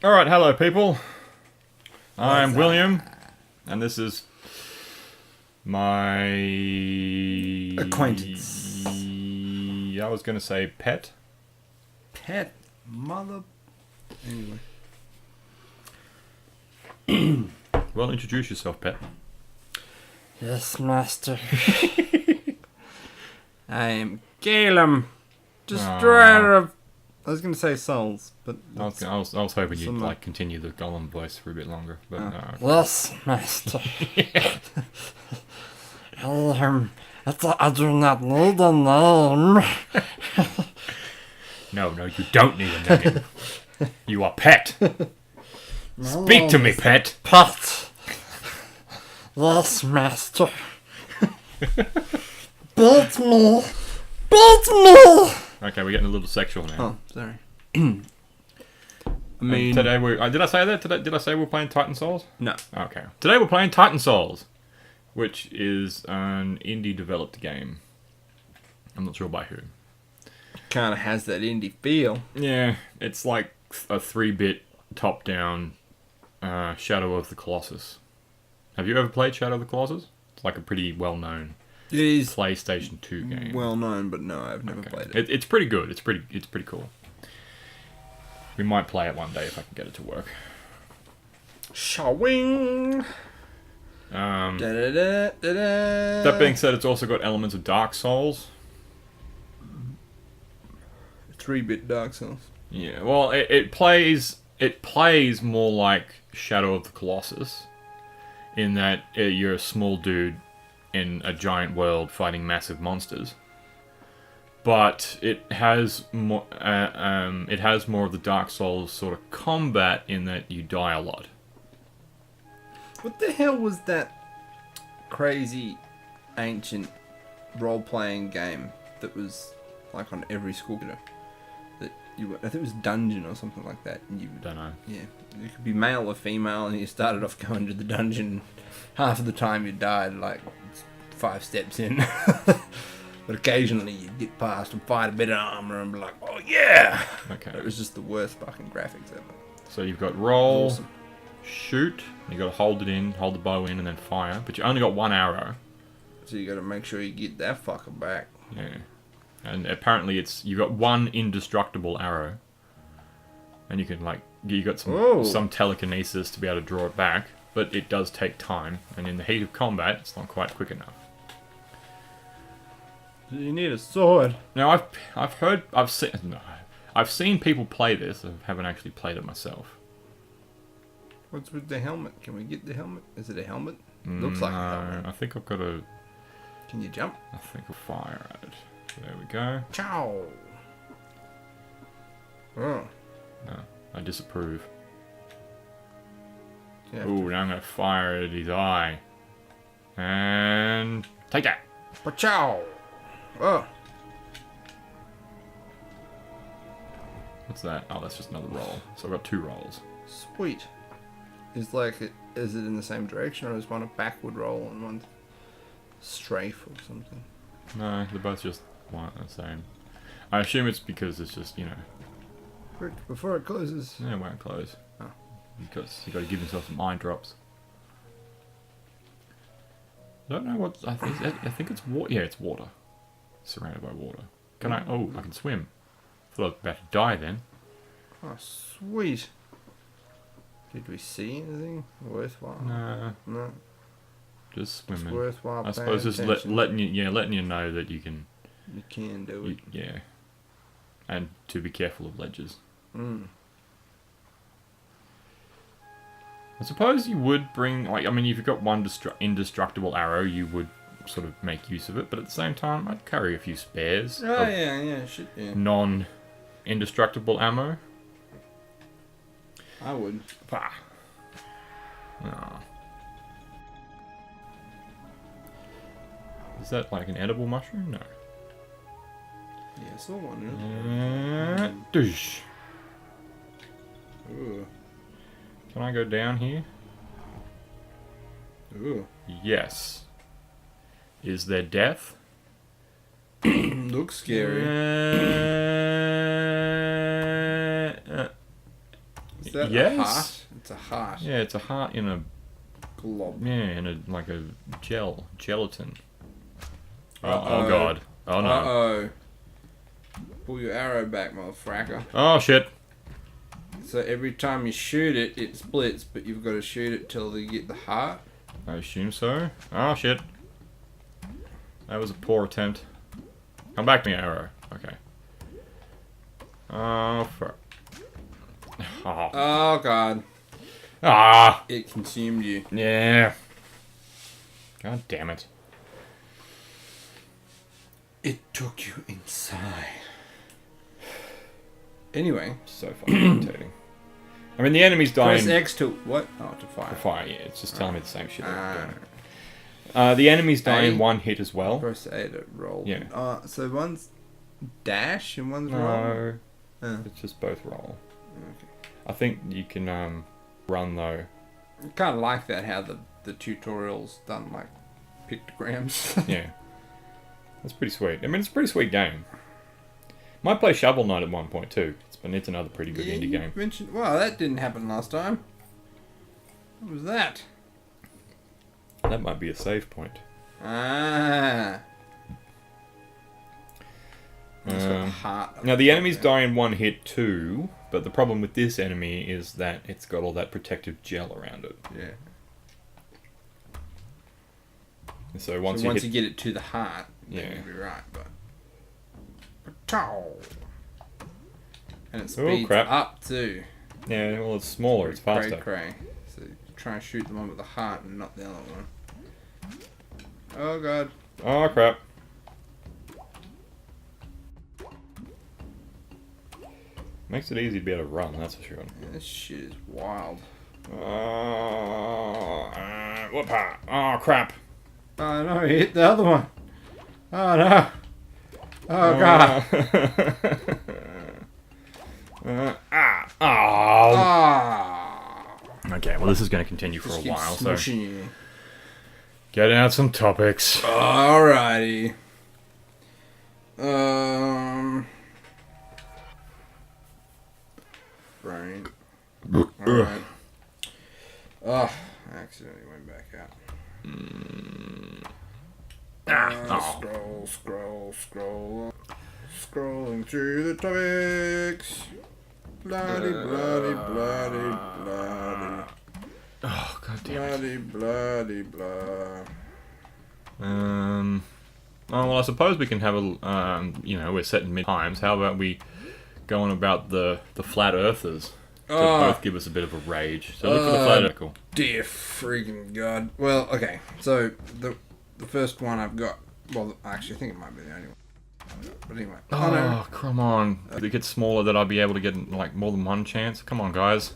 Alright, hello people. I'm William, and this is my... acquaintance. I was going to say pet. Pet mother. Anyway. Well, introduce yourself, pet. Yes, master. I am Calum, destroyer of. I was going to say souls, but I was hoping you'd Some, like continue the Gollum voice for a bit longer, but no. yes, master. I do not need a name. No, you don't need a name. You are pet. Speak to me, pet. Pet. Yes, master. Beat me. Beat me. Okay, we're getting a little sexual now. Oh, sorry. I mean, Today we did I say that? Did I say we're playing Titan Souls? no. Okay. Today we're playing Titan Souls, which is an indie developed game. I'm not sure by who. Kind of has that indie feel. Yeah, it's like a 3-bit top-down Shadow of the Colossus. Have you ever played Shadow of the Colossus? It's like a pretty well-known It is PlayStation 2 game. well known, but no, I've never Okay. played it. It's pretty good. It's pretty cool. We might play it one day if I can get it to work. Shawing. That being said, it's also got elements of Dark Souls. 3-bit Dark Souls. Yeah, well, it plays more like Shadow of the Colossus, in that you're a small dude in a giant world fighting massive monsters. But it has more of the Dark Souls sort of combat in that you die a lot. What the hell was that crazy ancient role-playing game that was like on every school computer? That you, I think it was Dungeon or something like that. And you, Don't know. yeah, you could be male or female, and you started off going to the dungeon. Half of the time you died like 5 steps in. But occasionally you'd get past and fight a bit of armor and be like, oh yeah! Okay. It was just the worst fucking graphics ever. So you've got roll, Awesome. shoot. You got to hold the bow in, and then fire. But you only got one arrow. So you gotta make sure you get that fucker back. Yeah. And apparently you got one indestructible arrow. And you can you got some telekinesis to be able to draw it back, but it does take time, and in the heat of combat, it's not quite quick enough. You need a sword. Now I've seen people play this. I haven't actually played it myself. What's with the helmet? Can we get the helmet? Is it a helmet? Looks like a helmet. I think I've got to. Can you jump? I think I'll fire at it. There we go. Ciao. Oh. No, I disapprove. Yeah. Ooh, now I'm gonna fire at his eye. And take that. Ciao. Oh. What's that? Oh, that's just another roll. So I've got 2 rolls. Sweet. Is it in the same direction, or is one a backward roll and one strafe or something? No, they're both just the same. I assume it's because it's just, Quick, before it closes. it won't close. Oh. Because you got to give yourself some eye drops. I don't know what. I think it's water. Yeah, it's water. Surrounded by water. Can I? Oh, I can swim. Thought I was about to die then. Oh, sweet. Did we see anything worthwhile? No, No. just It's swimming. worthwhile. I suppose just letting you know that you can. You can do it. Yeah. And to be careful of ledges. Mm. I suppose you would bring, if you've got one indestructible arrow, you would sort of make use of it, but at the same time, I'd carry a few spares Oh, of yeah, shit, yeah. non-indestructible ammo. I would. Bah. Oh. Is that like an edible mushroom? No. Yeah, I saw one. Doosh. Ooh. Can I go down here? Ooh. Yes. Is there death? Looks scary. Is that a Yes. heart? It's a heart. Yeah, it's a heart in a Glob. like a gelatin. Oh, Uh-oh. god. Oh no. Uh-oh. Pull your arrow back, motherfucker. Oh shit. So every time you shoot it, it splits, but you've got to shoot it till you get the heart. I assume so. Oh shit. That was a poor attempt. Come back to me, arrow. Okay. Oh fuck. Oh. Oh god. Ah. It consumed you. Yeah. God damn it. It took you inside. Anyway. So fucking irritating. I mean, the enemy's Press dying. X to what? Oh, to fire. Fire, yeah. It's just telling me the same shit. Ah. The enemy's dying A. one hit as well. Press A to roll. Yeah. So one's dash and one's roll. No. Oh. It's just both roll. Okay. I think you can run though. I kind of like that how the tutorial's done like pictograms. Yeah. That's pretty sweet. I mean, it's a pretty sweet game. Might play Shovel Knight at one point too. It's another pretty good indie game. Mentioned, wow, that didn't happen last time. What was that? That might be a save point. Ah. It's got a Um, heart. Now the enemies die in one hit too, but the problem with this enemy is that it's got all that protective gel around it. Yeah. So once So you once hit, you get it to the heart, Yeah. then you'll be right. But and it Oh, speeds crap. up too. yeah, well it's smaller, it's Cray, faster. cray. So try and shoot the one with the heart and not the other one. Oh god. Oh crap! Makes it easy to be able to run, that's for sure. Yeah, this shit is wild. Whoop-ha. Oh crap! Oh no, he hit the other one. Oh no. Oh god. Oh. Ah. Okay, well this is going to continue for Just a keep while, so smushing you. get out some topics. Alrighty. Brain. Alright. Oh, I accidentally went back out. Scroll. Scrolling through the topics. Bloody. Oh god damn it. Blah. Oh well, I suppose we can have a we're set in mid times. How about we go on about the flat earthers to both give us a bit of a rage. So look for the flat article. Dear freaking god. Well, okay. So the first one I've got. Well, actually, I think it might be the only one. But anyway. Oh, come on. If it gets smaller, that I'd be able to get like more than one chance. Come on, guys.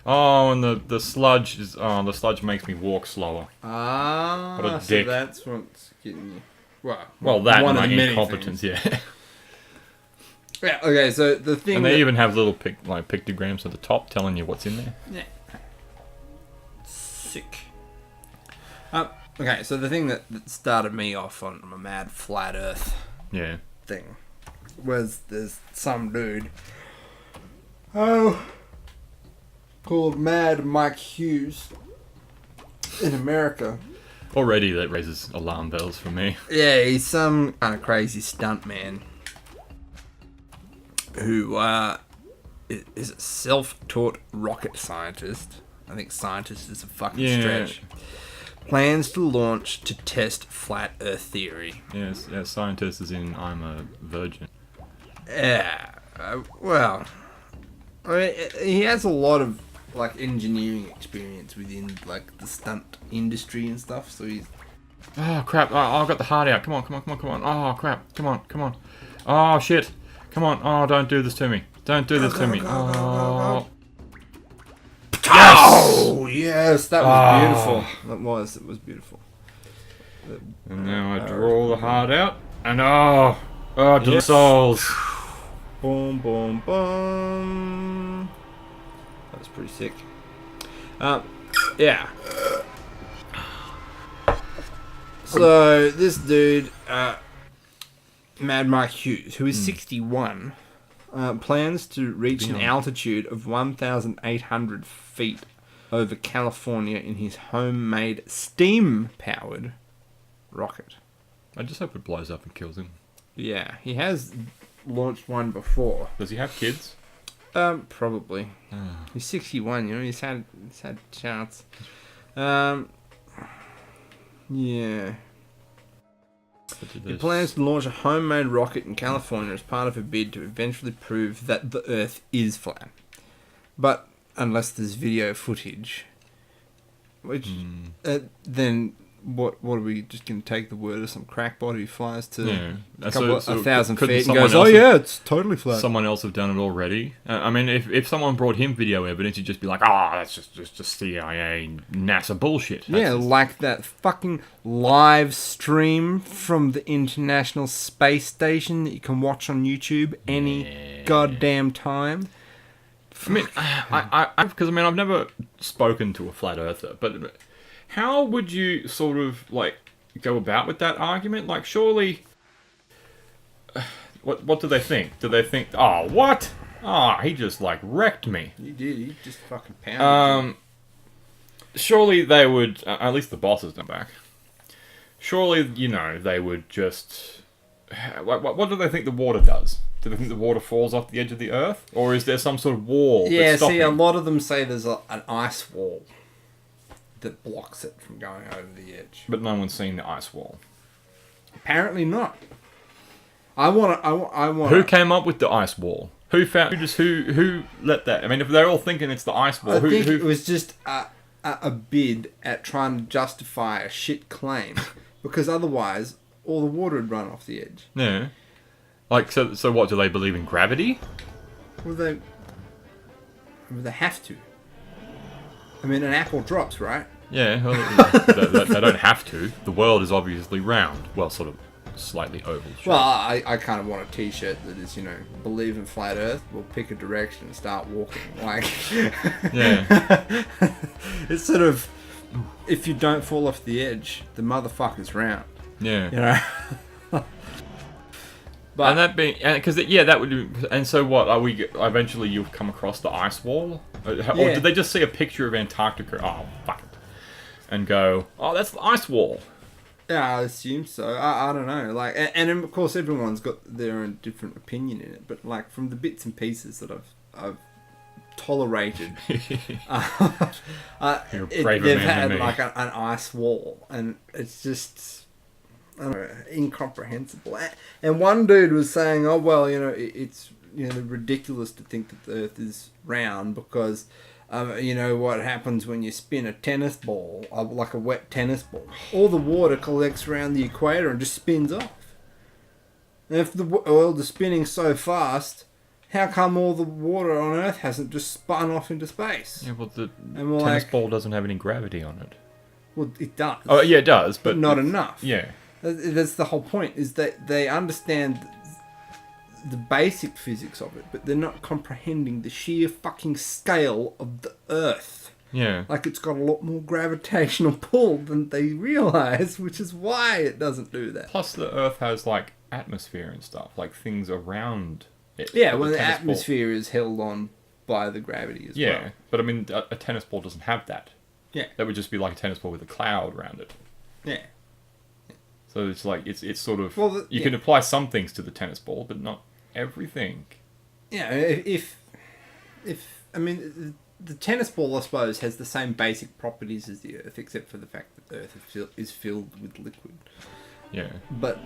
Oh, and the sludge is. Oh, the sludge makes me walk slower. Ah, What a so dick. that's what's getting you. Well, that one and of my the many incompetence, yeah. Yeah. Okay. So the thing. And they that- even have little pictograms at the top telling you what's in there. Yeah. Sick. Okay, so the thing that started me off on a mad flat Earth Yeah. thing was there's some dude called Mad Mike Hughes in America. Already that raises alarm bells for me. Yeah, he's some kind of crazy stuntman who is a self-taught rocket scientist. I think scientist is a fucking stretch. Plans to launch to test flat Earth theory. Yes, scientist is in I'm a virgin. Yeah, well, I mean, he has a lot of like engineering experience within like the stunt industry and stuff. So he's Oh crap! Oh, I got the heart out. Come on! Oh crap! Come on! Oh shit! Come on! Oh, don't do this to me! Don't do this to me! Oh! oh yes, that was beautiful. It was beautiful. And now I draw the heart out, and to the souls. Boom, boom, boom. That was pretty sick. Yeah. So this dude, Mad Mike Hughes, who is 61, plans to reach an Beyond. altitude of 1,800 feet over California in his homemade steam-powered rocket. I just hope it blows up and kills him. Yeah, he has launched one before. Does he have kids? Probably. Ah. He's 61, you know, he's had a chance. Yeah. He plans to launch a homemade rocket in California as part of a bid to eventually prove that the Earth is flat. But unless there's video footage, which then what are we just going to take the word of some crackpot who flies to a 1,000 feet and goes, "Oh yeah, it's totally flat." Someone else have done it already. I mean, if someone brought him video evidence, he'd just be like, that's just CIA, NASA bullshit. Yeah, like that fucking live stream from the International Space Station that you can watch on YouTube any goddamn time. I mean, because I've never spoken to a flat earther, but how would you sort of like go about with that argument? Like, surely, what do they think? Do they think, what? He just like wrecked me. You did. You just fucking pounded. Surely they would. At least the bosses don't back. Surely, they would just. What do they think the water does? Do they think the water falls off the edge of the Earth, or is there some sort of wall? Yeah, that's stopping? see, a lot of them say there's an ice wall that blocks it from going over the edge. But no one's seen the ice wall. Apparently not. I want. Who came up with the ice wall? Who let that? I mean, if they're all thinking it's the ice wall, I think it was just a bid at trying to justify a shit claim, because otherwise all the water would run off the edge. Yeah. Like, so what, do they believe in gravity? Well, they have to. I mean, an apple drops, right? Yeah, well, they don't have to. The world is obviously round. Well, sort of slightly oval. Well, I kind of want a t-shirt that is, believe in flat earth, we'll pick a direction and start walking. Like, yeah. It's sort of, if you don't fall off the edge, the motherfucker's round. Yeah. But, and that being, because that would do. And so what? Are we eventually you'll come across the ice wall, or did they just see a picture of Antarctica? Oh, fuck it, and go, that's the ice wall. Yeah, I assume so. I don't know. Like, and of course everyone's got their own different opinion in it. But like from the bits and pieces that I've tolerated, they've had like an ice wall, and it's just. Incomprehensible. And one dude was saying, it's ridiculous to think that the Earth is round because what happens when you spin a tennis ball, like a wet tennis ball, all the water collects around the equator and just spins off. And if the world is spinning so fast, how come all the water on Earth hasn't just spun off into space? Yeah, well, the tennis ball doesn't have any gravity on it. Well, it does. Oh yeah, it does, but not enough. Yeah. That's the whole point, is that they understand the basic physics of it, but they're not comprehending the sheer fucking scale of the Earth. Yeah. Like, it's got a lot more gravitational pull than they realise, which is why it doesn't do that. Plus, the Earth has, like, atmosphere and stuff, like things around it. Yeah, well, the atmosphere is held on by the gravity as well. Yeah, but I mean, a tennis ball doesn't have that. Yeah. That would just be like a tennis ball with a cloud around it. Yeah. So it's like, it's sort of, you yeah. can apply some things to the tennis ball, but not everything. Yeah, if I mean, the tennis ball, I suppose, has the same basic properties as the Earth, except for the fact that the Earth is filled with liquid. Yeah. But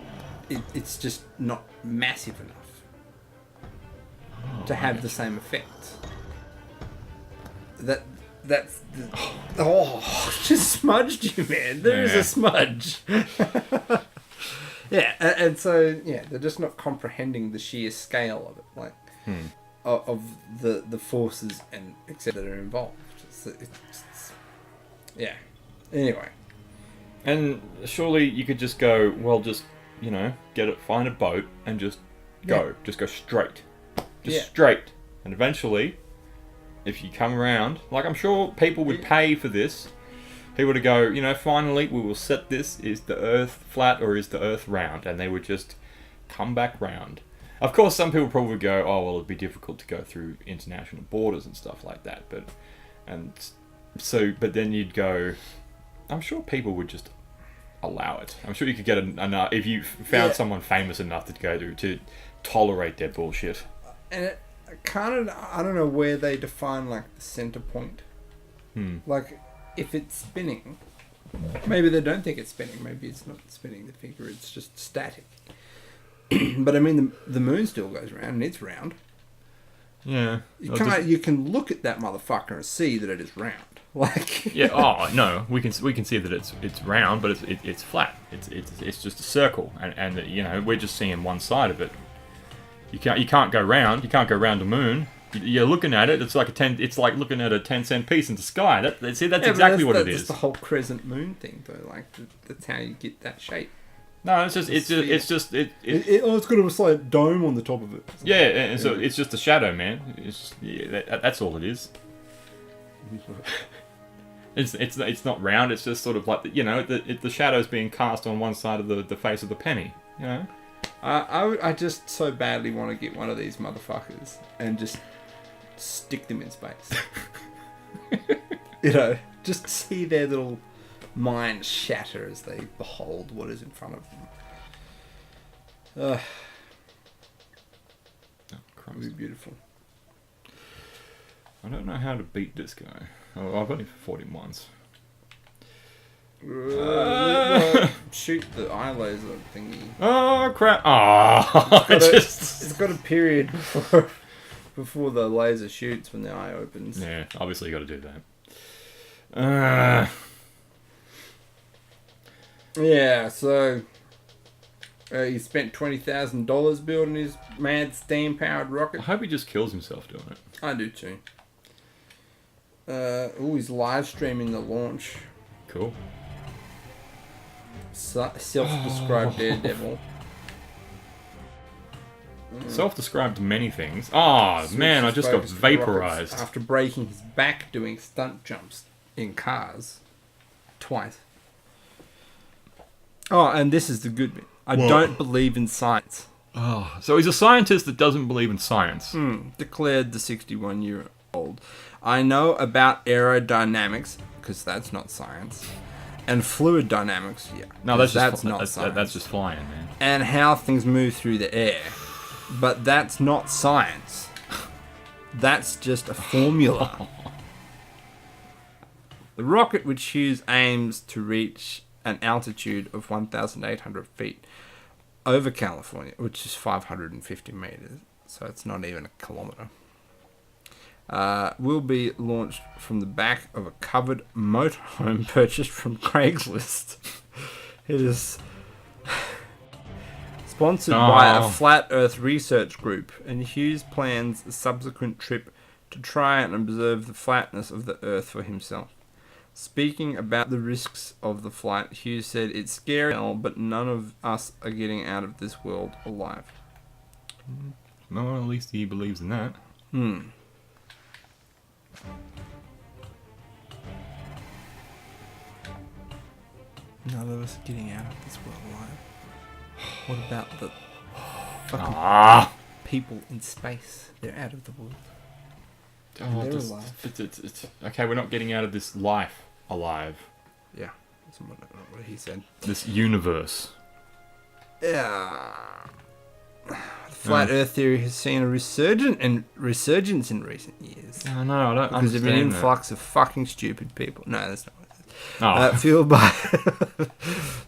it's just not massive enough to have the same effect. That's just smudged you, man. There is a smudge. Yeah, and so they're just not comprehending the sheer scale of it, like of the forces and etc. that are involved. Yeah. Anyway, and surely you could just go, well, just find a boat and just go, just go straight, straight, and eventually, if you come around, like I'm sure people would pay for this. People to go, finally we will set this, is the Earth flat or is the Earth round? And they would just come back round. Of course, some people probably go, "Oh, well, it'd be difficult to go through international borders and stuff like that." But then you'd go, I'm sure people would just allow it. I'm sure you could get enough if you found someone famous enough to go to tolerate their bullshit. And it kind of, I don't know where they define like the center point. Like, if it's spinning, maybe they don't think it's spinning. Maybe it's not spinning. They figure it's just static. But I mean, the moon still goes round, and it's round. Yeah. You can look at that motherfucker and see that it is round. Like. Yeah. Oh no, we can see that it's round, but it's flat. It's just a circle, and we're just seeing one side of it. You can't go round. You can't go round the moon. You're looking at it. It's like It's like looking at a 10-cent piece in the sky. That's exactly what it is. That's the whole crescent moon thing, though. Like that's how you get that shape. No, it's got a slight dome on the top of it. Yeah, and so it's just a shadow, man. That's all it is. It's not round. It's just sort of like the shadow's being cast on one side of the face of the penny. You know. I just so badly want to get one of these motherfuckers and just stick them in space. Just see their little minds shatter as they behold what is in front of them. It'll be beautiful. I don't know how to beat this guy. Oh, I've only fought him once. Shoot the eye laser thingy. Oh crap! Oh, it's got a period before the laser shoots when the eye opens. Yeah, obviously you got to do that. Yeah, so he spent $20,000 building his mad steam-powered rocket. I hope he just kills himself doing it. I do too. He's live streaming the launch. Cool. Self-described daredevil. Self-described many things. Oh man, I just got vaporized after breaking his back doing stunt jumps in cars twice. Oh, and this is the good bit. I don't believe in science. Oh, so he's a scientist that doesn't believe in science. Declared the 61-year-old. I know about aerodynamics, because that's not science. And fluid dynamics, yeah. No, that's not science. That's just flying, man. And how things move through the air. But that's not science. That's just a formula. The rocket, which Hughes aims to reach an altitude of 1,800 feet over California, which is 550 meters, so it's not even a kilometer, will be launched from the back of a covered motorhome purchased from Craigslist. It is sponsored by a flat Earth research group, and Hughes plans a subsequent trip to try and observe the flatness of the Earth for himself. Speaking about the risks of the flight, Hughes said, "It's scary, but none of us are getting out of this world alive." No, at least he believes in that. None of us are getting out of this world alive. What about the fucking people in space? They're out of the world. They're alive. It's okay, we're not getting out of this life alive. Yeah, that's what he said. This universe. Yeah. The flat Earth theory has seen a resurgence in recent years. No, I don't because of an understand influx of fucking stupid people. No, that's not what it is. Oh.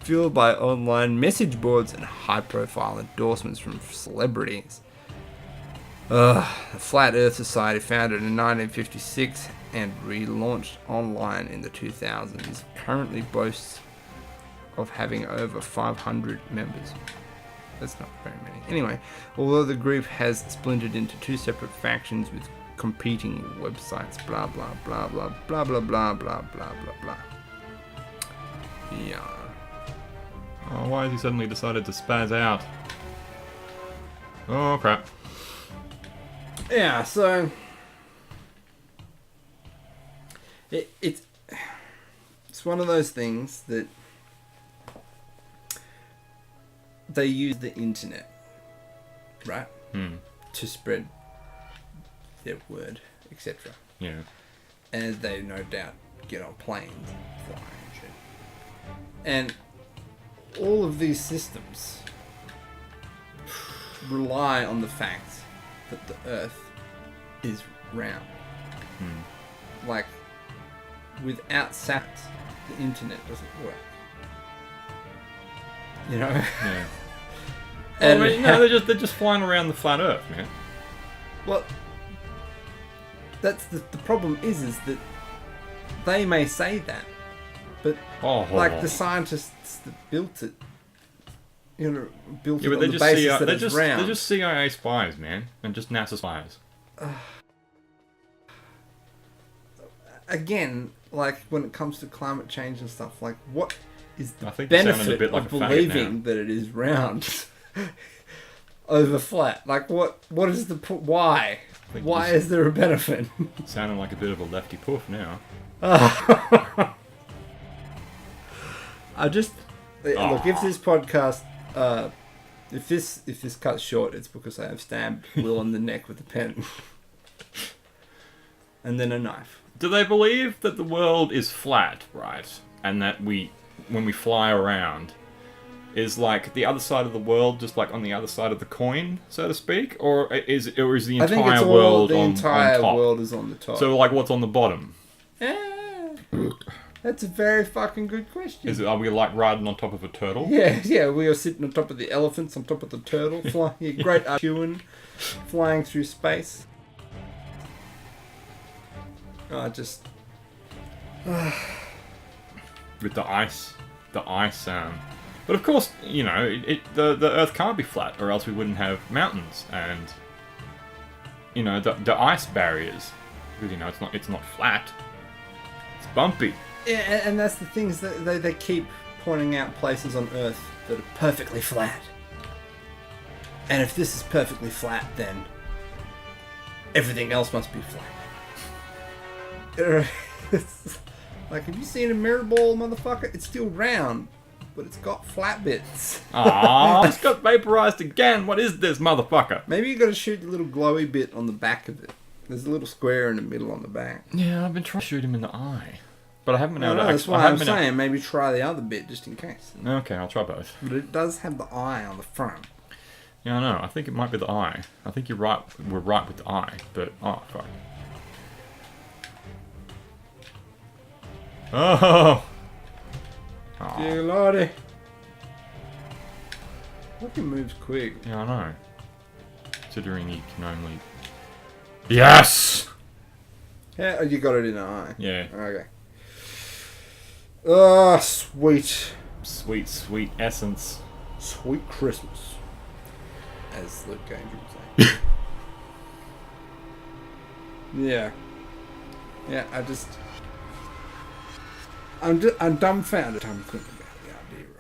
Fueled by online message boards and high-profile endorsements from celebrities. The Flat Earth Society, founded in 1956 and relaunched online in the 2000s, currently boasts of having over 500 members. That's not very many. Anyway, although the group has splintered into two separate factions with competing websites, blah blah blah blah blah blah blah blah blah blah blah. Yeah. Oh, why has he suddenly decided to spaz out? Oh crap. Yeah, so it's one of those things that they use the internet, right? to spread their word, etc. Yeah. And they no doubt get on planes, fly and shit. And all of these systems rely on the fact that the Earth is round. Like, without sat, the internet doesn't work. You know? Yeah. And I mean, no, they're just flying around the flat Earth, man. well, that's the problem is that they may say that, but like the scientists that built it, you know, built Yeah, it but on they're the just basis that they're it's just round. they're just CIA spies, man, and just NASA spies. Again, like when it comes to climate change and stuff, like what is the I think you're sounding a benefit bit like of a faggot believing that it is round over flat? Like what is the why? think Why you- is there a benefit? Sounding like a bit of a lefty poof now. I just look, if this podcast if this cuts short, it's because I have stabbed Will on the neck with a pen. And then a knife. Do they believe that the world is flat, right? And that when we fly around, is like the other side of the world just like on the other side of the coin, so to speak? Or is the I think entire it's all world the on entire top? world is on the top. So like what's on the bottom? That's a very fucking good question. Are we like riding on top of a turtle? Yeah, we are sitting on top of the elephants, on top of the turtle, flying, great Arcuan, flying through space. With the ice. But of course, you know, the Earth can't be flat, or else we wouldn't have mountains and, you know, the ice barriers. Because, you know, it's not flat. It's bumpy. Yeah, and that's the thing is that they keep pointing out places on Earth that are perfectly flat. And if this is perfectly flat, then everything else must be flat. It's like, have you seen a mirror ball, motherfucker? It's still round, but it's got flat bits. Ah, it's got vaporized again. What is this, motherfucker? Maybe you got to shoot a little glowy bit on the back of it. There's a little square in the middle on the back. Yeah, I've been trying to shoot him in the eye, but I haven't been able to. That's why I'm saying maybe try the other bit just in case. Okay, I'll try both. But it does have the eye on the front. Yeah, I know. I think it might be the eye. I think you're right. We're right with the eye, but oh fuck. Oh. Dear lordy. Fucking moves quick. Yeah, I know. Considering he can only. Yes. Yeah, you got it in the eye. Yeah. Okay. Ah, sweet. Sweet, sweet essence. Sweet Christmas. As Luke Cage would say. Yeah. Yeah, I'm dumbfounded. I'm thinking about the idea of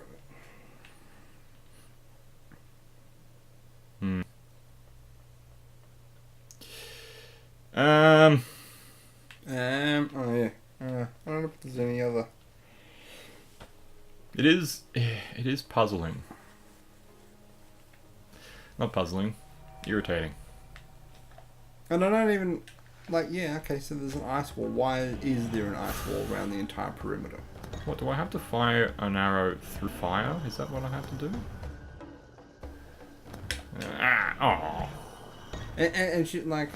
it. Oh yeah. I don't know if there's any other. It is puzzling. Not puzzling, irritating. And I don't even yeah, okay, so there's an ice wall. Why is there an ice wall around the entire perimeter? What, do I have to fire an arrow through fire? Is that what I have to do? Oh. And shit like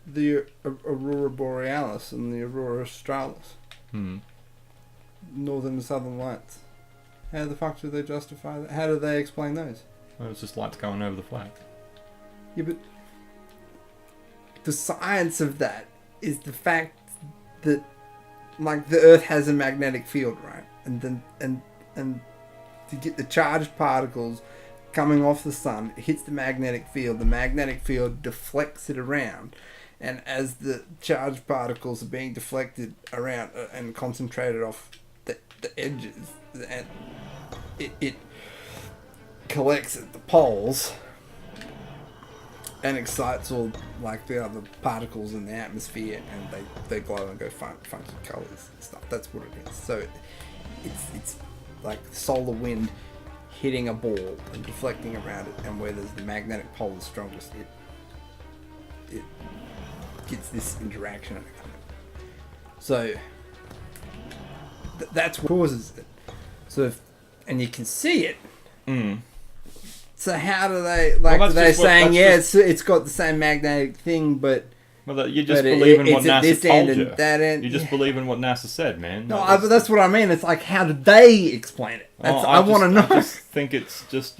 the Aurora Borealis and the Aurora Australis. Northern and Southern Lights. How the fuck do they justify that? How do they explain those? Well, it's just lights going over the flag. Yeah, but the science of that is the fact that, like, the Earth has a magnetic field, right? And then and to get the charged particles coming off the sun, it hits the magnetic field deflects it around, and as the charged particles are being deflected around and concentrated off the edges, and it collects at the poles and excites all like the other particles in the atmosphere, and they glow and go funky colours and stuff. That's what it is. So it's like solar wind hitting a ball and deflecting around it, and where there's the magnetic pole is strongest, it gets this interaction. So that's what causes it. So and you can see it. So how do they do they saying it's got the same magnetic thing, but you just believe in what NASA told you. That end, you just believe in what NASA said, man. No, but that's what I mean. It's like, how did they explain it? I want to know. I just think it's just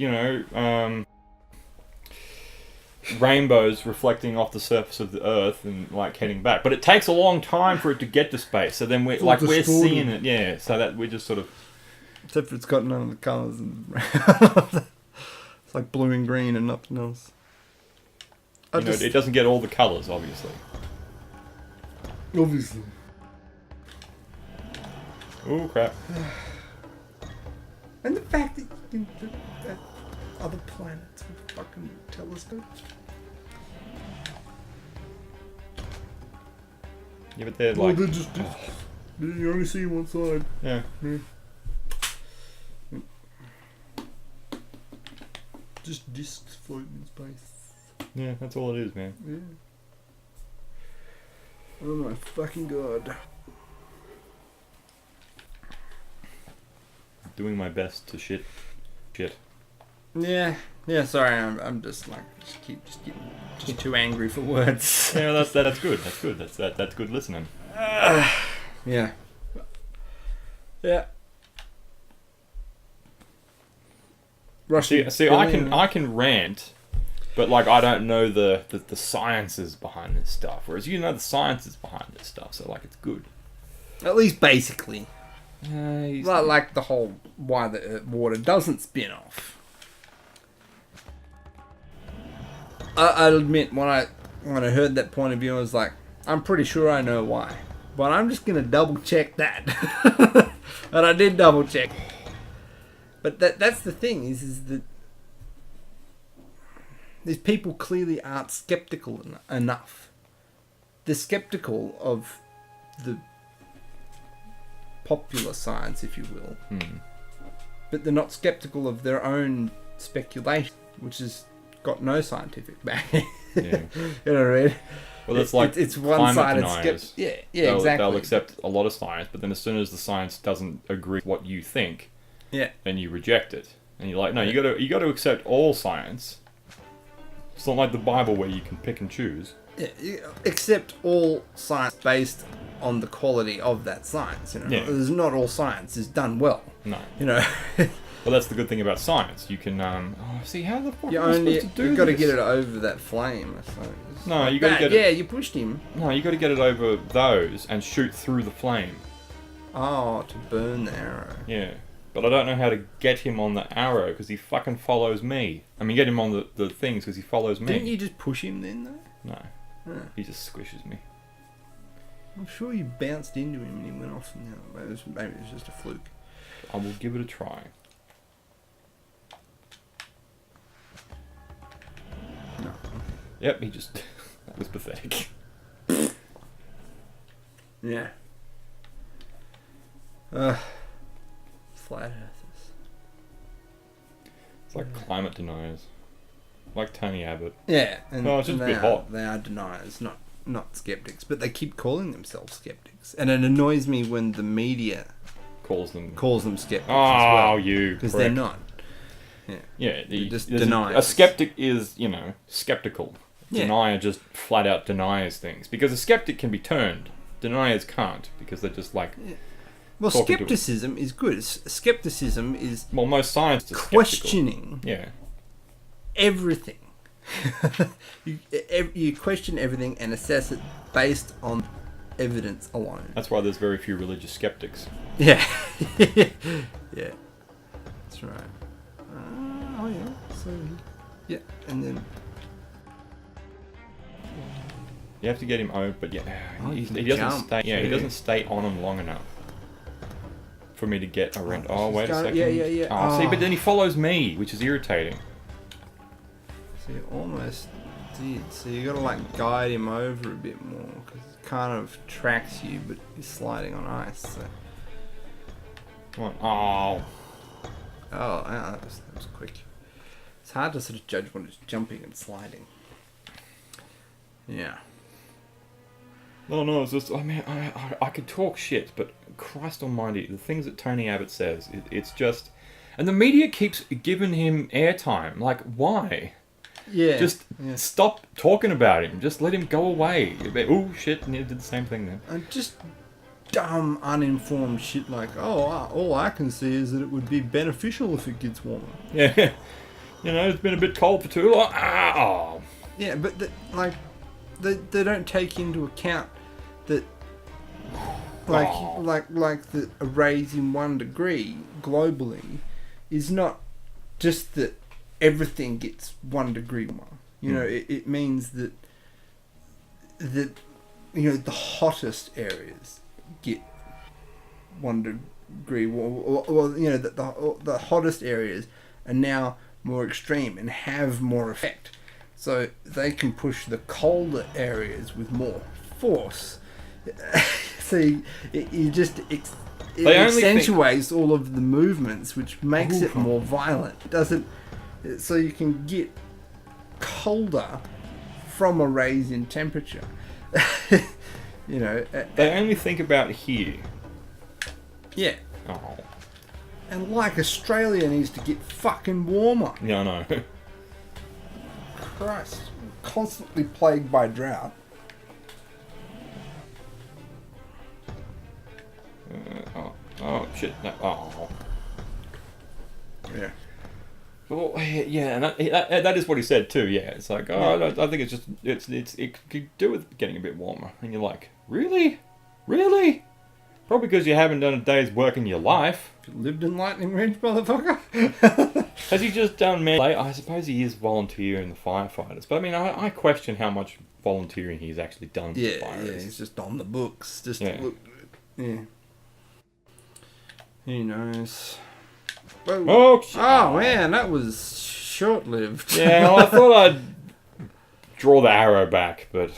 rainbows reflecting off the surface of the Earth and like heading back. But it takes a long time for it to get to space. So then we're seeing it, yeah. So that we just sort of, except for it's got none of the colours. It's like blue and green and nothing else. It doesn't get all the colours, obviously. Obviously. Oh crap! And the fact that you can look at other planets with fucking telescopes. Yeah, but they're like. They're just you only see one side. Yeah. Just discs floating in space. Yeah, that's all it is, man. Yeah. Oh my fucking god. Doing my best to shit. Yeah. Sorry, I'm just like keep getting too angry for words. Yeah, that's good. That's good. That's good listening. Yeah. See, I can rant, but like I don't know the sciences behind this stuff. Whereas you know the sciences behind this stuff, so like it's good. At least basically. Like the whole why the water doesn't spin off. I'll admit when I heard that point of view, I was like, I'm pretty sure I know why, but I'm just gonna double check that. And I did double check. But that's the thing is that these people clearly aren't skeptical enough. They're skeptical of the popular science, if you will, but they're not skeptical of their own speculation, which has got no scientific backing. Yeah. You know what I mean? Well, that's like it's one-sided deniers. Yeah, exactly. They'll accept a lot of science, but then as soon as the science doesn't agree with what you think, then you reject it, and you're like, no, you got to accept all science. It's not like the Bible where you can pick and choose. Yeah, accept all science based on the quality of that science. You know, there's not all science is done well. No, you know. Well, that's the good thing about science. You can see how the fuck am I supposed to do You've got to get it over that flame. No, you got to get it. Yeah, you pushed him. No, you got to get it over those and shoot through the flame. Oh, to burn the arrow. Yeah. But I don't know how to get him on the arrow because he fucking follows me. I mean, get him on the things because he follows me. Didn't you just push him then, though? No. He just squishes me. I'm sure you bounced into him and he went off. Maybe it was just a fluke. I will give it a try. No. Yep, he just... that was pathetic. Yeah. Flat earthers. It's like climate deniers. Like Tony Abbott. Yeah. And no, it's just a bit hot. They are deniers, not skeptics. But they keep calling themselves skeptics. And it annoys me when the media calls them skeptics as well. You. Because they're not. Yeah. Just deniers. A skeptic is, skeptical. Yeah. Denier just flat out denies things. Because a skeptic can be turned. Deniers can't. Because they're just like... Yeah. Well, skepticism is good. Skepticism is... Well, most scientists are questioning everything. You question everything and assess it based on evidence alone. That's why there's very few religious skeptics. Yeah. Yeah. That's right. So... Yeah, and then... You have to get him over, but he doesn't stay. Yeah, he doesn't stay on him long enough for me to get around. Oh, wait a second. Yeah. Oh, see, but then he follows me, which is irritating. So you almost did. So you got to like guide him over a bit more because it kind of tracks you, but he's sliding on ice. So. Come on. Oh. that was quick. It's hard to sort of judge when it's jumping and sliding. Yeah. No, it's just, I mean, I could talk shit, but Christ almighty, the things that Tony Abbott says, it's just... And the media keeps giving him airtime. Like, why? Yeah. Just stop talking about him. Just let him go away. Oh, shit, and he did the same thing then. And just dumb, uninformed shit like, all I can see is that it would be beneficial if it gets warmer. Yeah. You know, it's been a bit cold for too long. Oh. Yeah, but they don't take into account that like the a raise in 1 degree globally is not just that everything gets 1 degree warmer. You know, it means that you know the hottest areas get 1 degree warmer. Well, you know the hottest areas are now more extreme and have more effect. So they can push the colder areas with more force. So you just it accentuates all of the movements, which makes it more violent. It doesn't. So you can get colder from a raise in temperature. You know. They only think about here. Yeah. Oh. And like Australia needs to get fucking warmer. Yeah, I know. Christ. Constantly plagued by drought. Oh, shit. No. Oh. Yeah. Well, yeah, and that is what he said too. Yeah, it's like, I think it's just it could do with getting a bit warmer, and you're like, really? Probably because you haven't done a day's work in your life. You lived in Lightning Ridge, motherfucker. Has he just done I suppose he is volunteering the firefighters, but I mean, I question how much volunteering he's actually done. Yeah, he's just on the books, just to look. Yeah. Who knows? Whoa. Oh man, that was short-lived. Yeah, well, I thought I'd draw the arrow back, but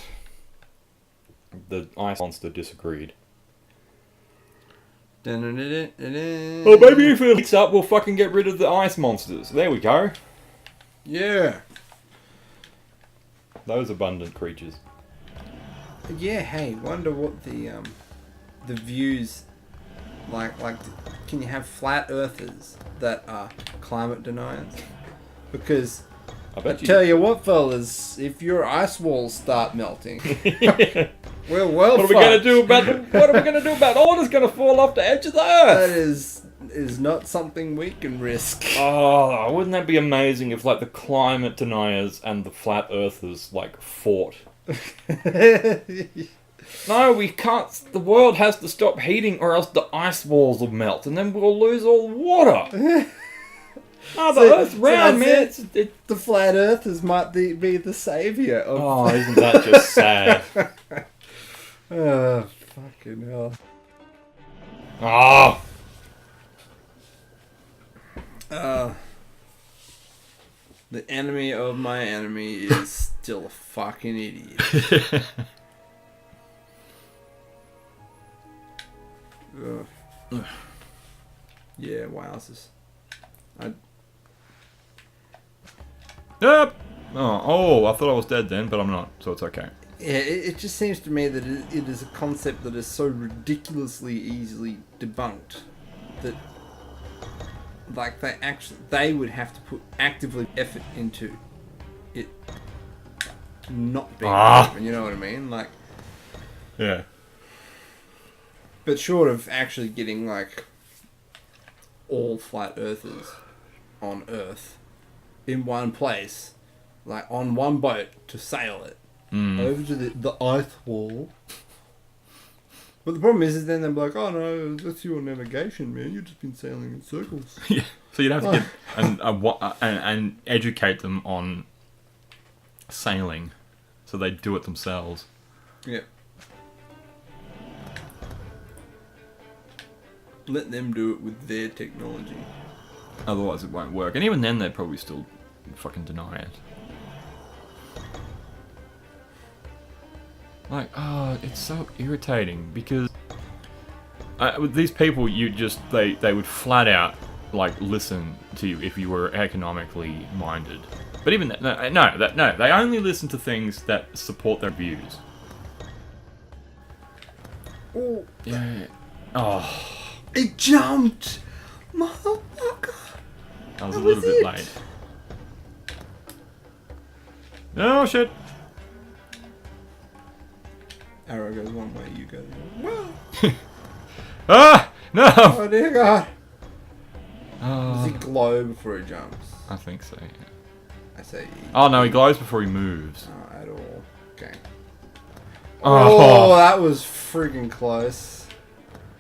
the ice monster disagreed. Oh, maybe if it heats up, we'll fucking get rid of the ice monsters. There we go. Yeah. Those abundant creatures. Yeah, hey, wonder what the views like can you have flat earthers that are climate deniers? Because I tell you what, fellas, if your ice walls start melting, we're well. What are we gonna do about all that's gonna fall off the edge of the earth? That is not something we can risk. Oh, wouldn't that be amazing if like the climate deniers and the flat earthers like fought? No, we can't. The world has to stop heating, or else the ice walls will melt, and then we'll lose all the water. Oh, the Earth's round, man. The flat earthers might be the saviour of... Oh, isn't that just sad? Oh, fucking hell. Oh. The enemy of my enemy is still a fucking idiot. Yeah, wowzers. Yep. Oh, I thought I was dead then, but I'm not, so it's okay. Yeah, it just seems to me that it is a concept that is so ridiculously easily debunked that, like, they would have to put actively effort into it not being proven, you know what I mean? Like, yeah. But short of actually getting, like, all flat earthers on Earth in one place, like on one boat to sail it over to the ice wall. But the problem is then they're like, oh no, that's your navigation, man. You've just been sailing in circles. Yeah. So you'd have to get and educate them on sailing, so they do it themselves. Yeah. Let them do it with their technology. Otherwise it won't work. And even then they'd probably still fucking deny it. Like, it's so irritating because with these people, they would flat out like listen to you if you were economically minded. But even no, they only listen to things that support their views. Oh, Yeah. Oh, it jumped! Motherfucker! I was a That little was bit it. late. Oh shit! Arrow goes one way, you go the other. Well, Ah no! oh dear God. Does Oh, he glow before he jumps? I think so. Yeah. I say. Oh no, he glows before he moves. Not at all. Okay. Oh. Oh, that was freaking close.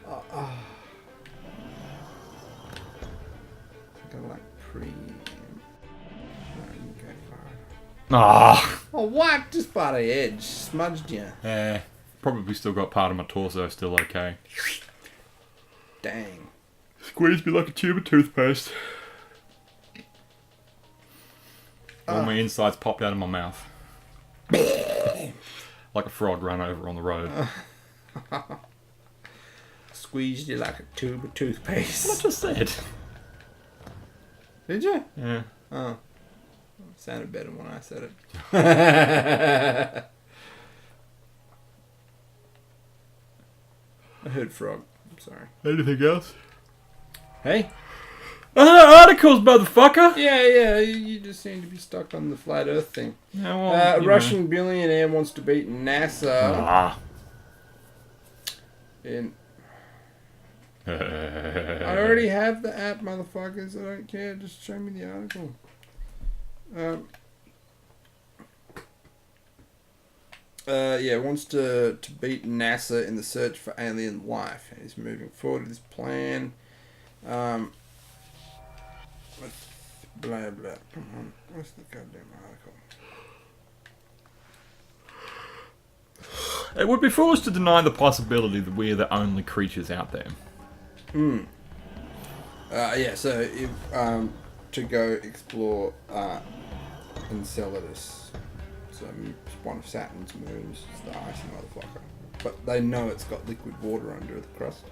I think I like pre. No, you go far. Ah. Oh, what? Just by the edge. Smudged you. Yeah. Probably still got part of my torso still okay. Dang. Squeezed me like a tube of toothpaste. All my insides popped out of my mouth. Like a frog run over on the road. Squeezed you like a tube of What I toothpaste. just said. Did you? Yeah. Oh. Sounded better when I said it. I heard frog. I'm sorry. Anything else? Hey? Articles, motherfucker! Yeah, you just seem to be stuck on the flat earth thing. Yeah, well, you Russian billionaire wants to beat know. NASA Ah. in... I I already have the app, motherfuckers. I don't care. Just show me the article. Wants to beat NASA in the search for alien life. And he's moving forward with his plan. With blah blah. Come on. Where's the goddamn article? It would be foolish to deny the possibility that we are the only creatures out there. So if, to go explore Enceladus, so one of Saturn's moons, it's the icy motherfucker. But they know it's got liquid water under the crust,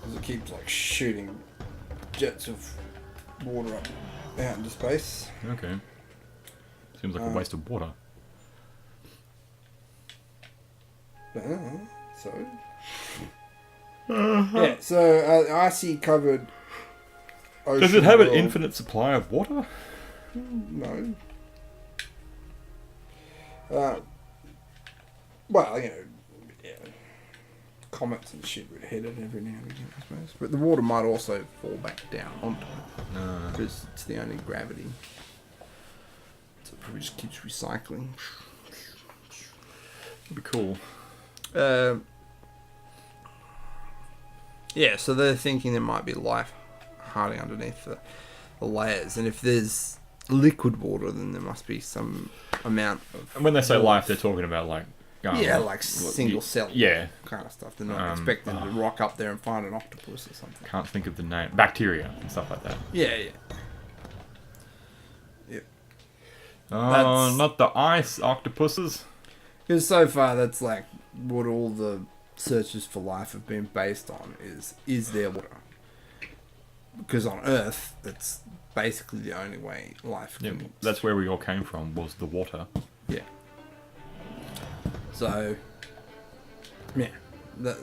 because it keeps like shooting jets of water up out into space. Okay. Seems like a waste of water. So yeah, so icy covered. Does it have an world- infinite supply of water? No. Well, yeah, comets and shit would hit it every now and again, I suppose. But the water might also fall back down onto it No. because it's the only gravity. So it probably just keeps recycling. That'd be cool. Yeah, so they're thinking there might be life hiding underneath the layers, and if there's liquid water, then there must be some amount of. And when they say life, they're talking about like. Like single cell Yeah. kind of stuff. They're not expecting to rock up there and find an octopus or something. Can't think of the name. Bacteria and stuff like that. Yeah. Oh, That's- not the ice octopuses. Because so far, that's like what all the searches for life have been based on is there water? Because on Earth, that's basically the only way life Yeah, can... that's where we all came from, was the water. Yeah. So, yeah, that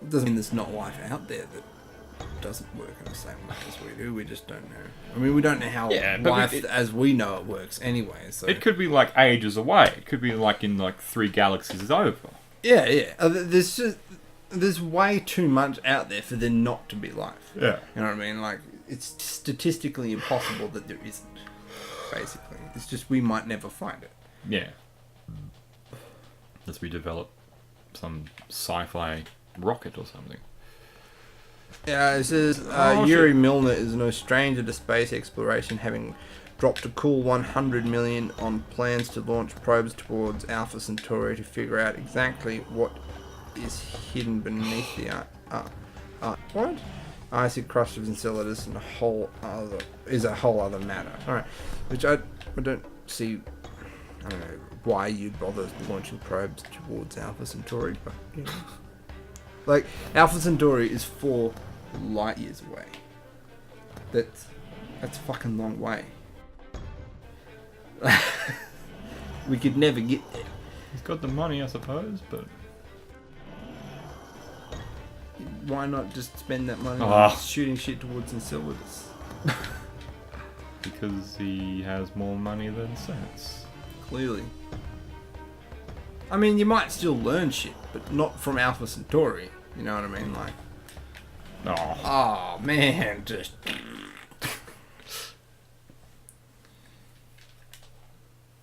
doesn't mean there's not life out there that doesn't work in the same way as we do. We just don't know. I mean, we don't know how Yeah, but life it- as we know it works anyway. So It could be like ages away. It could be like in like 3 galaxies over. yeah. There's way too much out there for there not to be life. Yeah. You know what I mean? Like, it's statistically impossible that there isn't. Basically, it's just we might never find it. Yeah. Unless we develop some sci-fi rocket or something. Yeah, it says Oh, Yuri shit. Milner is no stranger to space exploration, having dropped a cool 100 million on plans to launch probes towards Alpha Centauri to figure out exactly what is hidden beneath the what? Icy crust of Enceladus and a whole other matter. All right, which I don't see. I don't know why you'd bother launching probes towards Alpha Centauri, but you know. Like, Alpha Centauri is 4 light years away. That's a fucking long way. We could never get there. He's got the money, I suppose, but Why not just spend that money Ah. on shooting shit towards Enceladus? because he has more money than sense. Clearly. I mean, you might still learn shit, but not from Alpha Centauri. You know what I mean? Like, Oh, oh man, just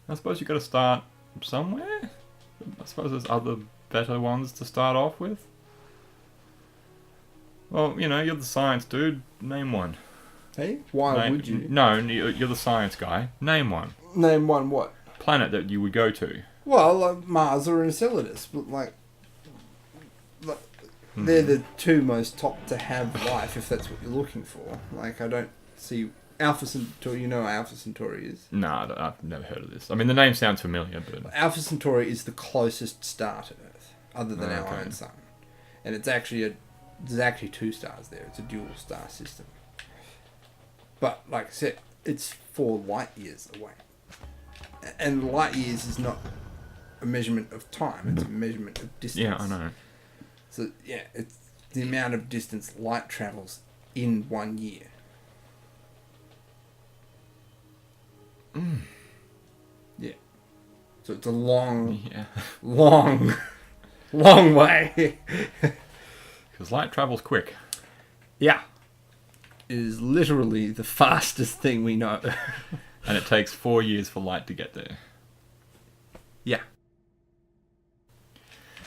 I suppose you got to start somewhere. I suppose there's other better ones to start off with. Well, you know, you're the science dude. Name one. hey, why would you No, you're the science guy. Name one. name one? What? Planet that you would go to. Well, like Mars or Enceladus, but like they're the two most top to have life if that's what you're looking for. Like, I don't see Alpha Centauri. You know what Alpha Centauri is? Nah, I've never heard of this. I mean, the name sounds familiar, but Alpha Centauri is the closest star to Earth, other than our Okay. own sun, and it's actually there's actually two stars there. It's a dual star system, but like I said, it's 4 light years away, and light years is not a measurement of time; it's a measurement of distance. yeah, I know. So yeah, it's the amount of distance light travels in 1 year. Yeah. So it's a long, Yeah, long, long way. because light travels quick. Yeah. It is literally the fastest thing we know. And it takes 4 years for light to get there. Yeah.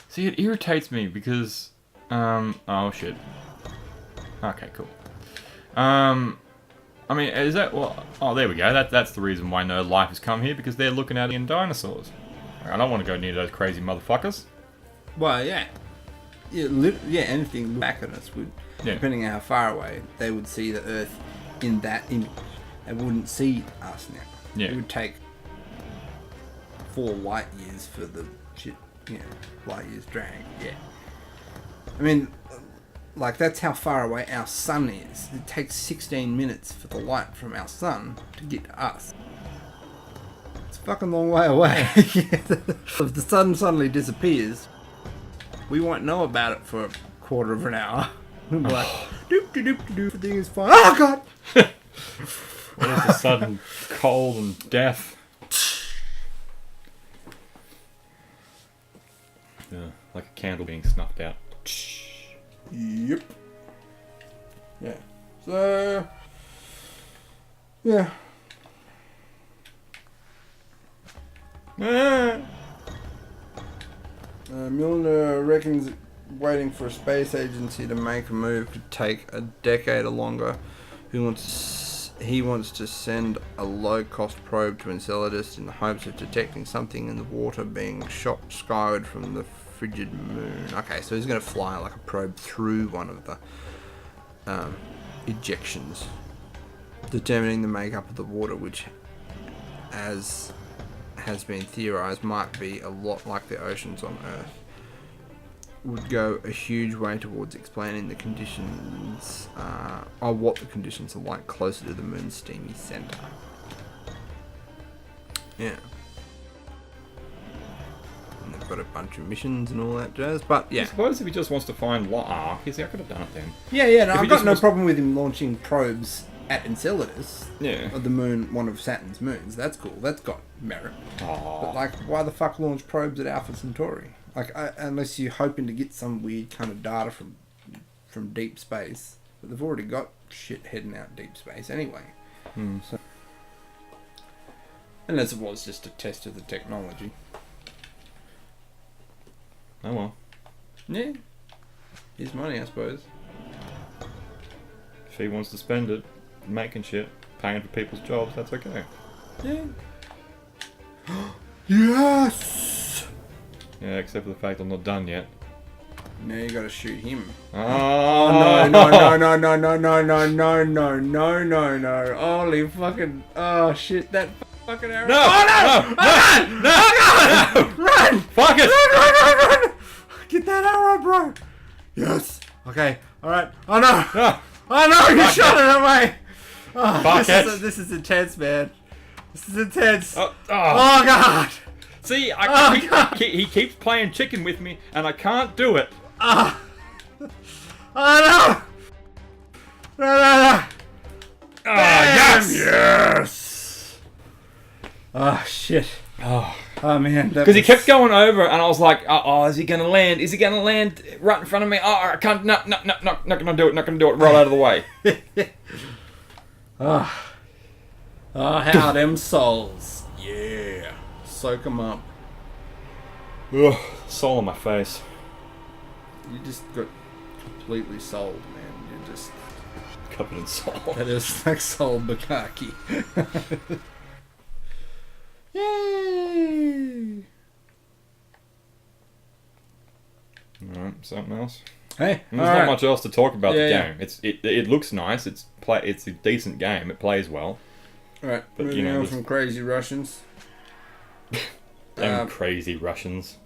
See, it irritates me because, oh shit. Okay, cool. I mean, is that, well, oh, there we go. That's the reason why no life has come here, because they're looking at in dinosaurs. I don't want to go near those crazy motherfuckers. Well, yeah. Yeah, anything look back at us would, Yeah. depending on how far away, they would see the Earth in that image. They wouldn't see us now. Yeah. It would take 4 light years for the shit, light years drag. Yeah. I mean, like, that's how far away our sun is. It takes 16 minutes for the light from our sun to get to us. It's a fucking long way away. If the sun suddenly disappears, we won't know about it for a quarter of an hour. We'll be like, doop doop doop doop, everything is fine. Oh god! All of a sudden, cold and death. Yeah, like a candle being snuffed out. Yep. Yeah. So. Yeah. Milner reckons waiting for a space agency to make a move could take a decade or longer. He wants to send a low-cost probe to Enceladus in the hopes of detecting something in the water being shot skyward from the frigid moon. Okay, so he's going to fly like a probe through one of the ejections, determining the makeup of the water, which, as has been theorized, might be a lot like the oceans on Earth. Would go a huge way towards explaining the conditions, or what the conditions are like closer to the moon's steamy center. Yeah. And they've got a bunch of missions and all that jazz, but I yeah. suppose if he just wants to find he's I could have done it then. Yeah, no, If he I've got just no wants- problem with him launching probes at Enceladus, Yeah. or the moon, one of Saturn's moons. That's cool. That's got merit. But Oh, like, why the fuck launch probes at Alpha Centauri? Like, unless you're hoping to get some weird kind of data from deep space, but they've already got shit heading out deep space anyway. So, unless it was just a test of the technology. oh well. Yeah, his money, I suppose. If he wants to spend it making shit, paying for people's jobs, that's okay. Yeah. Yes. Yeah, except for the fact I'm not done yet. Now you gotta shoot him. Oh, No, no, no, no, no, no, no, no, no, no, no, no, no. Holy fucking. Oh shit, that fucking arrow. No! Oh no! No! No! Run! Fuck it! Run, run, run, run! Get that arrow, bro! Yes! Okay, alright. Oh no! No! Oh no, you shot it away! Fuck it. This is intense, man. This is intense. Oh, God. See, God. he keeps playing chicken with me, and I can't do it. Oh no! No. Yes! Yes! Oh shit. Oh man. Because he kept going over, and I was like, is he going to land? Is he going to land right in front of me? Oh, I can't. No, not going to do it. Not going to do it. Roll out of the way. Oh, how them souls. Yeah. Soak them up. Ugh, soul on my face. You just got completely sold, man. You're just... Covered in soul. That is like soul bukkake. Yay! Alright, something else. Hey, There's not alright. much else to talk about the Yeah, game. It looks nice. It's a decent game. It plays well. Alright, But, moving you know, on this- from crazy Russians. Them crazy Russians.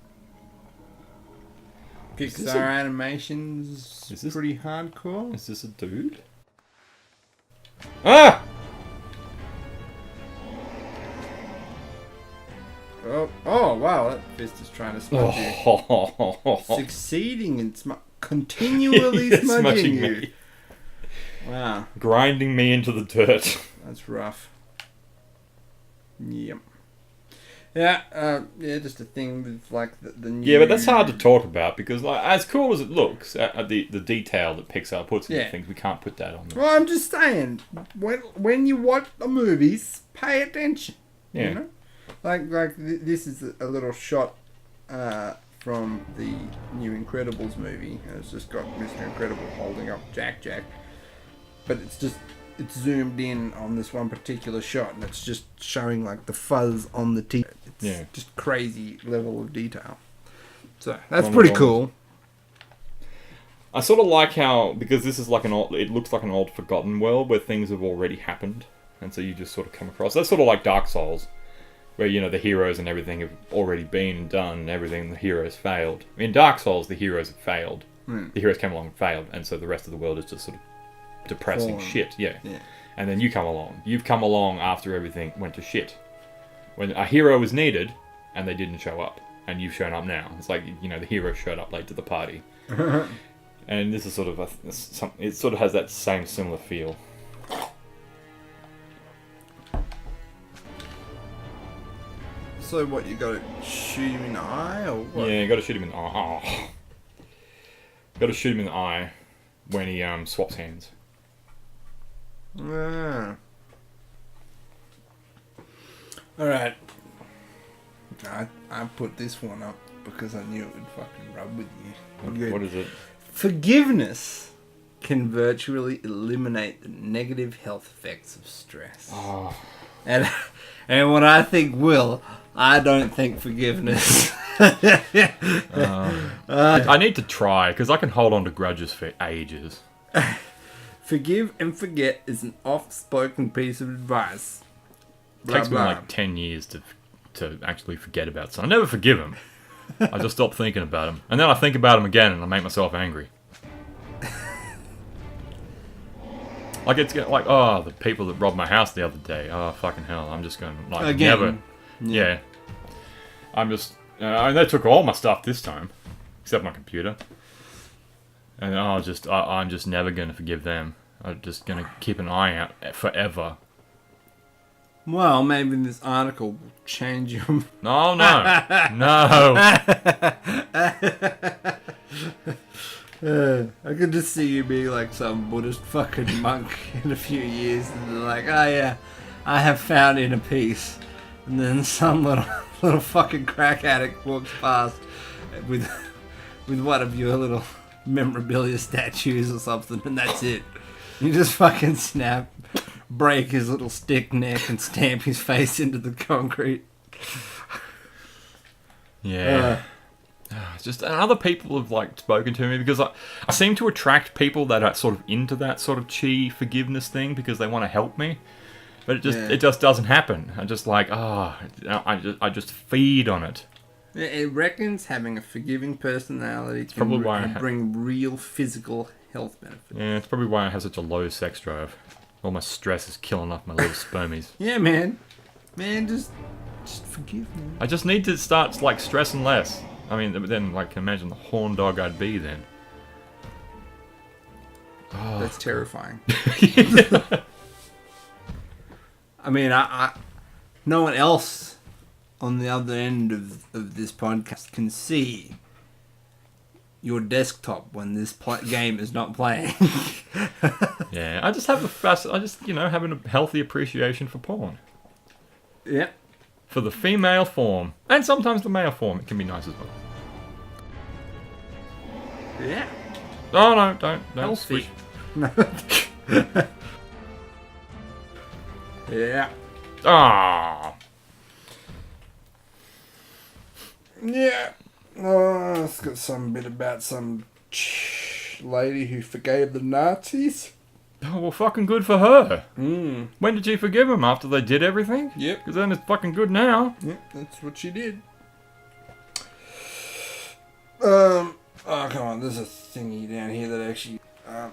Is this Pixar a- animations Is this- pretty hardcore. Is this a dude? Ah! Oh wow, that fist is trying to smudge you. Oh. Succeeding in continually Yes, smudging you. me. Wow, Grinding me into the dirt. that's rough. Yep. Yeah, just a thing with like the new... Yeah, but that's hard to talk about because, like, as cool as it looks, the detail that Pixar puts into Yeah. things, we can't put that on them. Well, I'm just saying, when you watch the movies, pay attention. Yeah. You know? This is a little shot from the new Incredibles movie. And it's just got Mr. Incredible holding up Jack. But it's zoomed in on this one particular shot, and it's just showing like the fuzz on the teeth. It's Yeah. just crazy level of detail. So that's One pretty of cool. I sort of like how, because this is like it looks like an old forgotten world where things have already happened, and so you just sort of come across. That's sort of like Dark Souls, where, you know, the heroes and everything have already been and done, and everything, the heroes failed. In Dark Souls, the heroes have failed. Mm. The heroes came along and failed, and so the rest of the world is just sort of depressing Fallen. shit, yeah. Yeah. And then you come along. You've come along after everything went to shit. When a hero was needed, and they didn't show up. And you've shown up now. It's like, you know, the hero showed up late to the party. And this is sort of it sort of has that same similar feel. So what, you got to shoot him in the eye, or what? Yeah, you gotta shoot him in the eye. Oh. Gotta shoot him in the eye when he swaps hands. Ah. Alright. I put this one up because I knew it would fucking rub with you. What is it? Forgiveness can virtually eliminate the negative health effects of stress. Oh. And what I think will, I don't think forgiveness. I need to try, because I can hold on to grudges for ages. Forgive and forget is an oft-spoken piece of advice. It takes me like 10 years to actually forget about something. I never forgive him. I just stop thinking about him. And then I think about him again and I make myself angry. Like, it's like, oh, the people that robbed my house the other day. Oh, fucking hell. I'm just going to, like, Again. never. Yeah. I'm just, and they took all my stuff this time. Except my computer. And I'm just never going to forgive them. I'm just going to keep an eye out forever. Well, maybe this article will change your... No, no. No. I could just see you being like some Buddhist fucking monk in a few years, and they're like, oh yeah, I have found inner peace. And then some little fucking crack addict walks past with one of your little memorabilia statues or something, and that's it. You just fucking snap, break his little stick neck, and stamp his face into the concrete. Yeah. It's just, and other people have, like, spoken to me because I seem to attract people that are sort of into that sort of chi forgiveness thing because they want to help me. But it just doesn't happen. I'm just like, I just feed on it. It reckons having a forgiving personality probably can why bring real physical health benefits. Yeah, it's probably why I have such a low sex drive. All my stress is killing off my little spermies. Yeah, man. Man, just forgive me. I just need to start, like, stressing less. I mean, then, like, imagine the horn dog I'd be then. Oh. That's terrifying. I mean, I no one else on the other end of this podcast can see your desktop when this game is not playing. Yeah, I just have having a healthy appreciation for porn. Yeah. For the female form. And sometimes the male form. It can be nice as well. Yeah. Oh, no, don't Healthy. switch. No. Yeah. Ah. Yeah. Oh, it's got some bit about some lady who forgave the Nazis. Oh, well, fucking good for her. Mm. When did she forgive them? After they did everything? Yep. Because then it's fucking good now. Yep, that's what she did. Oh, come on, there's a thingy down here that actually...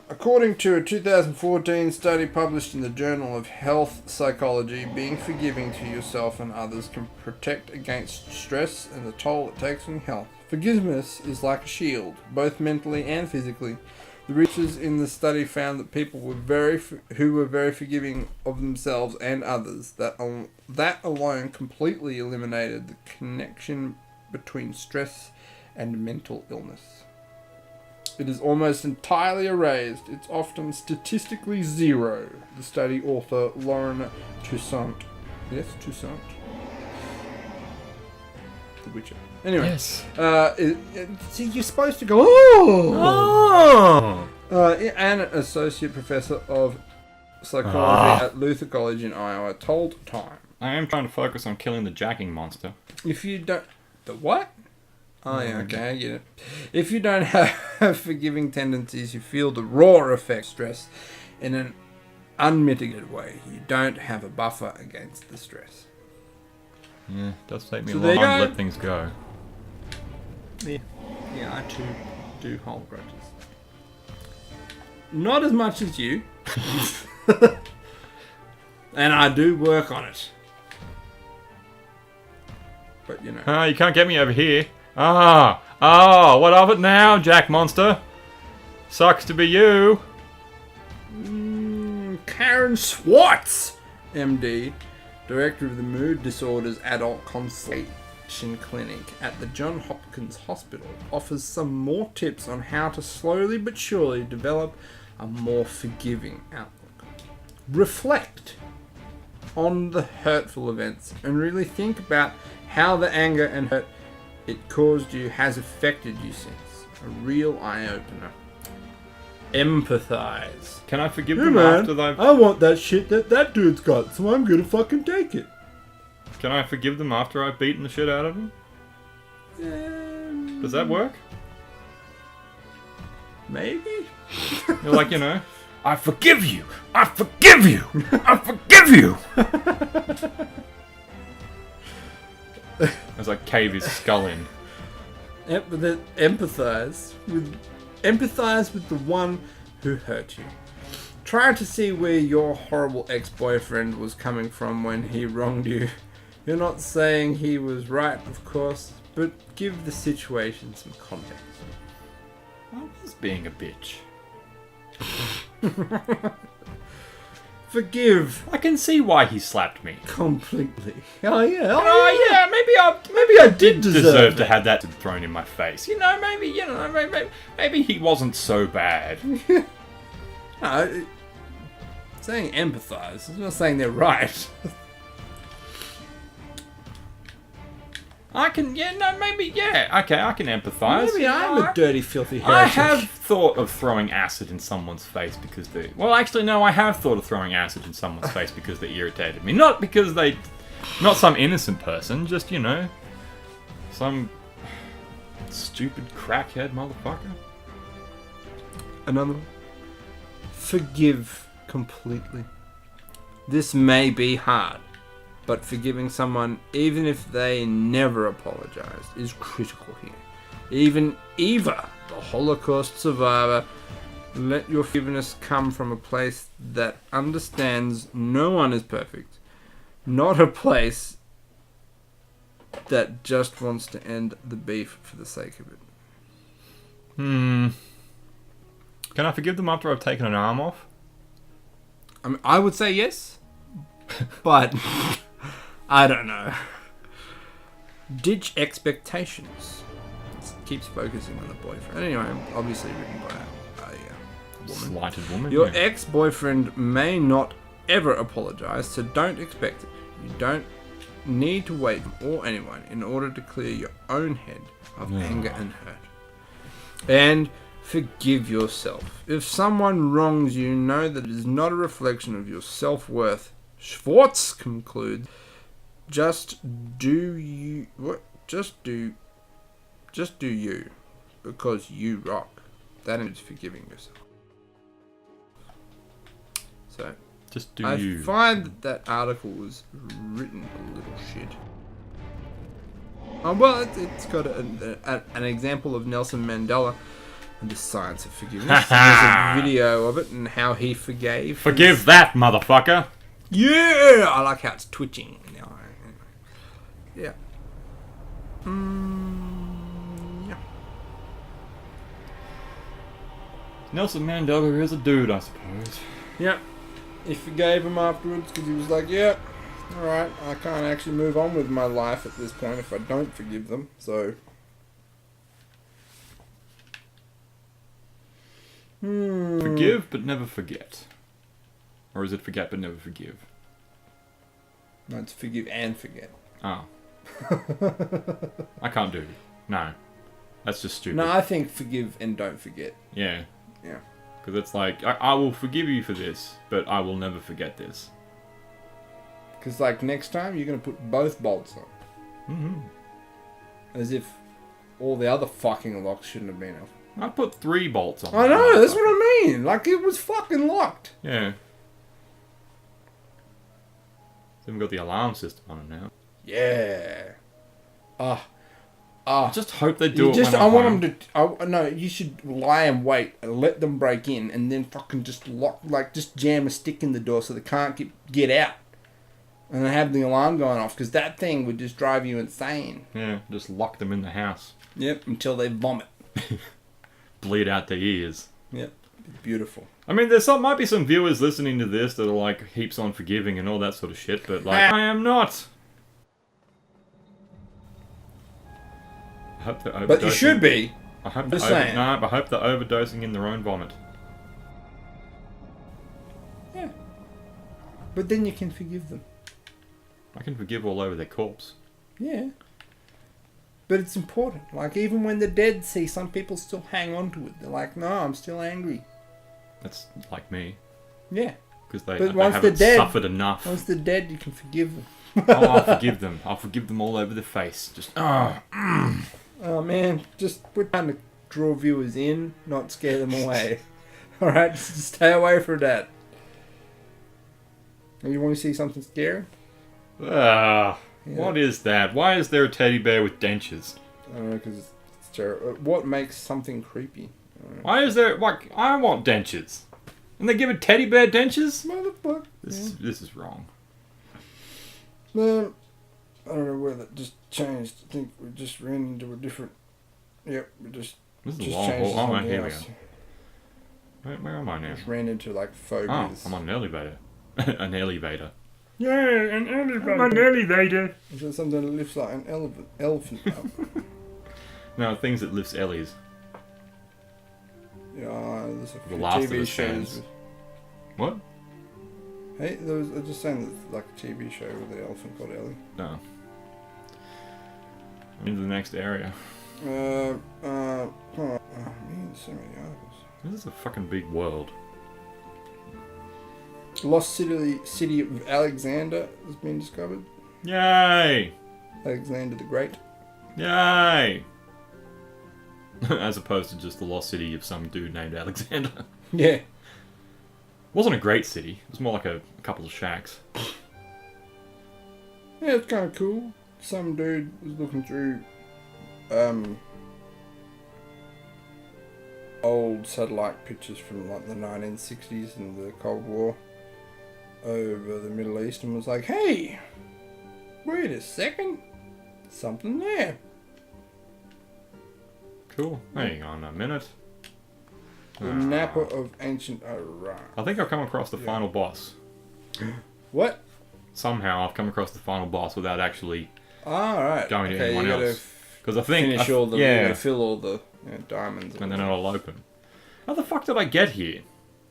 according to a 2014 study published in the Journal of Health Psychology, being forgiving to yourself and others can protect against stress and the toll it takes on health. Forgiveness is like a shield, both mentally and physically. The researchers in the study found that people who were very forgiving of themselves and others, that alone completely eliminated the connection between stress and mental illness. It is almost entirely erased. It's often statistically zero. The study author Lauren Toussaint. Yes, Toussaint. The Witcher. Anyway. Yes. See, you're supposed to go, oh! Oh. An associate professor of psychology at Luther College in Iowa told Time. I am trying to focus on killing the jacking monster. If you don't... The what? Oh, yeah, okay, I get it. If you don't have forgiving tendencies, you feel the raw effect of stress in an unmitigated way. You don't have a buffer against the stress. Yeah, it does take me So a there long you time to go. let things go. Yeah, I too do hold grudges. Not as much as you. And I do work on it. But, you know. Ah, you can't get me over here. What of it now, Jack Monster? Sucks to be you. Karen Swartz, MD, Director of the Mood Disorders Adult Consultation Clinic at the Johns Hopkins Hospital, offers some more tips on how to slowly but surely develop a more forgiving outlook. Reflect on the hurtful events and really think about how the anger and hurt it caused you has affected you since. A real eye-opener. Empathize. Can I forgive them after they've... I want that shit that dude's got, so I'm gonna fucking take it. Can I forgive them after I've beaten the shit out of them? Does that work? Maybe? You're like, I forgive you! I forgive you! I forgive you! As I cave his skull in. Empathize with the one who hurt you. Try to see where your horrible ex-boyfriend was coming from when he wronged you. You're not saying he was right, of course, but give the situation some context. I was being a bitch. Forgive I can see why he slapped me. completely. Oh yeah. Maybe I did deserve deserve it. to have that thrown in my face. Maybe he wasn't so bad. No, saying empathize. I'm not saying they're right. I can, okay, I can empathize. Maybe I'm a dirty, filthy heretic. I have thought of throwing acid in someone's face because they... Well, actually, no, I have thought of throwing acid in someone's face because they irritated me. Not because they... Not some innocent person, just, some stupid crackhead motherfucker. Another one. Forgive completely. This may be hard, but forgiving someone, even if they never apologized, is critical here. Even Eva, the Holocaust survivor, Let your forgiveness come from a place that understands no one is perfect, not a place that just wants to end the beef for the sake of it. Can I forgive them after I've taken an arm off? I mean, I would say yes, but I don't know. Ditch expectations. It keeps focusing on the boyfriend. Anyway, obviously written by a woman. Slighted woman. Your yeah. ex-boyfriend may not ever apologize, so don't expect it. You don't need to wait for anyone in order to clear your own head of anger and hurt. And forgive yourself. If someone wrongs you, know that it is not a reflection of your self-worth. Schwartz concludes, just do you, because you rock. That is forgiving yourself. So, Just do I you. find that article was written a little shit. Well, it's got an example of Nelson Mandela and the science of forgiveness. There's a video of it and how he forgave. Forgive that, motherfucker! Yeah! I like how it's twitching. Yeah. Yeah. Nelson Mandela is a dude, I suppose. Yeah. He forgave him afterwards because he was like, yeah, alright, I can't actually move on with my life at this point if I don't forgive them, so... Forgive but never forget. Or is it forget but never forgive? No, it's forgive and forget. Oh. I can't do it. No. That's just stupid. No, I think forgive and don't forget. Yeah. Yeah. Because it's like, I will forgive you for this, but I will never forget this. Because, like, next time you're going to put both bolts on. Mm-hmm. As if all the other fucking locks shouldn't have been off. I put 3 bolts on. I know, that's what I mean. Like, it was fucking locked. Yeah. It's even got the alarm system on it now. Yeah. I just hope they do it Just, when I I'm want home. them to. No, you should lie and wait and let them break in, and then fucking just lock, like, just jam a stick in the door so they can't get out, and then have the alarm going off because that thing would just drive you insane. Yeah, just lock them in the house. Yep, until they vomit. Bleed out their ears. Yep, beautiful. I mean, might be some viewers listening to this that are like heaps on forgiving and all that sort of shit, but like, I am not. I hope they're overdosing. But you should be. I hope just they're saying. No, I hope they're overdosing in their own vomit. Yeah. But then you can forgive them. I can forgive all over their corpse. Yeah. But it's important. Like, even when they're dead, see, some people still hang on to it. They're like, no, I'm still angry. That's like me. Yeah. Because they once haven't they're dead- suffered enough. Once they're dead, you can forgive them. Oh, I'll forgive them. I'll forgive them all over the face. Just, Oh, man. We're trying to draw viewers in, not scare them away. Alright? Just stay away from that. And you want to see something scary? Yeah. Yeah. What is that? Why is there a teddy bear with dentures? I don't know, because it's terrible. What makes something creepy? Why is there... Like, I want dentures. And they give a teddy bear dentures? Motherfucker. This is wrong. Man, I don't know where that just changed. I think we just ran into a different... Yep, we just This is changed long. to Oh, something here we else. go. Where am I now? Just ran into, like, Oh, phobias. I'm on an elevator. An elevator. Yeah, an elevator. I'm an elevator. Is that something that lifts like an elephant up? No, things that lifts Ellies. Yeah, there's a The few Last of TV Us shows. fans. What? Hey, I was just saying there's like a TV show with the elephant called Ellie. No. Into the next area. Oh, man, so many articles. This is a fucking big world. Lost city of Alexander has been discovered. Yay! Alexander the Great. Yay! As opposed to just the lost city of some dude named Alexander. Yeah. Wasn't a great city. It was more like a couple of shacks. Yeah, it's kind of cool. Some dude was looking through old satellite pictures from like the 1960s and the Cold War over the Middle East and was like, hey, wait a second, something there. Cool. Hang on a minute. The Napa of ancient Iraq. I think I've come across the final boss. What? Somehow I've come across the final boss without actually Alright. going to Okay, anyone you gotta else. Because I think finish all the, you yeah, gotta fill all the diamonds. and then it'll open. How the fuck did I get here?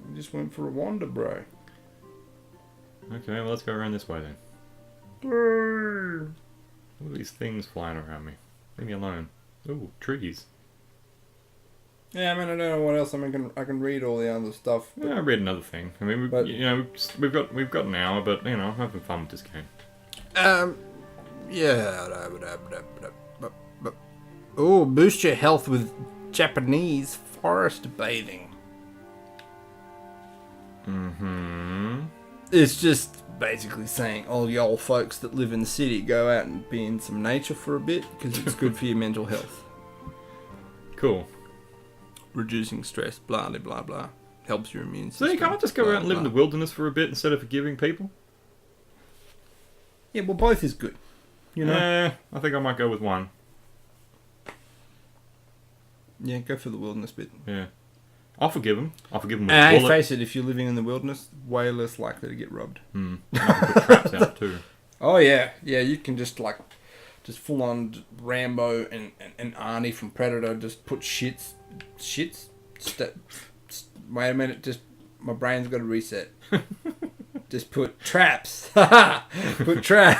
You just went for a wander, bro. Okay, well, let's go around this way then. All these things flying around me. Leave me alone. Ooh, trees. Yeah, I mean, I don't know what else. I mean, I can read all the other stuff. But Yeah, I read another thing. I mean, But- we've got an hour, but you know, I'm having fun with this game. Yeah. Oh, boost your health with Japanese forest bathing. Mm-hmm. It's just basically saying all y'all folks that live in the city go out and be in some nature for a bit because it's good for your mental health. Cool. Reducing stress, blah, blah, blah, blah. Helps your immune So system. you can't just go blah, out and live in the blah. wilderness for a bit instead of forgiving people? Yeah, well, both is good. You know? I think I might go with one. Yeah, go for the wilderness bit. Yeah. I'll forgive him. I'll forgive him with And a bullet. face it, if you're living in the wilderness, way less likely to get robbed. And I can put traps out too. Oh yeah, yeah. You can just full on Rambo and Arnie from Predator. Just put shits. Wait a minute, just my brain's got to reset. Just put traps. Put trap.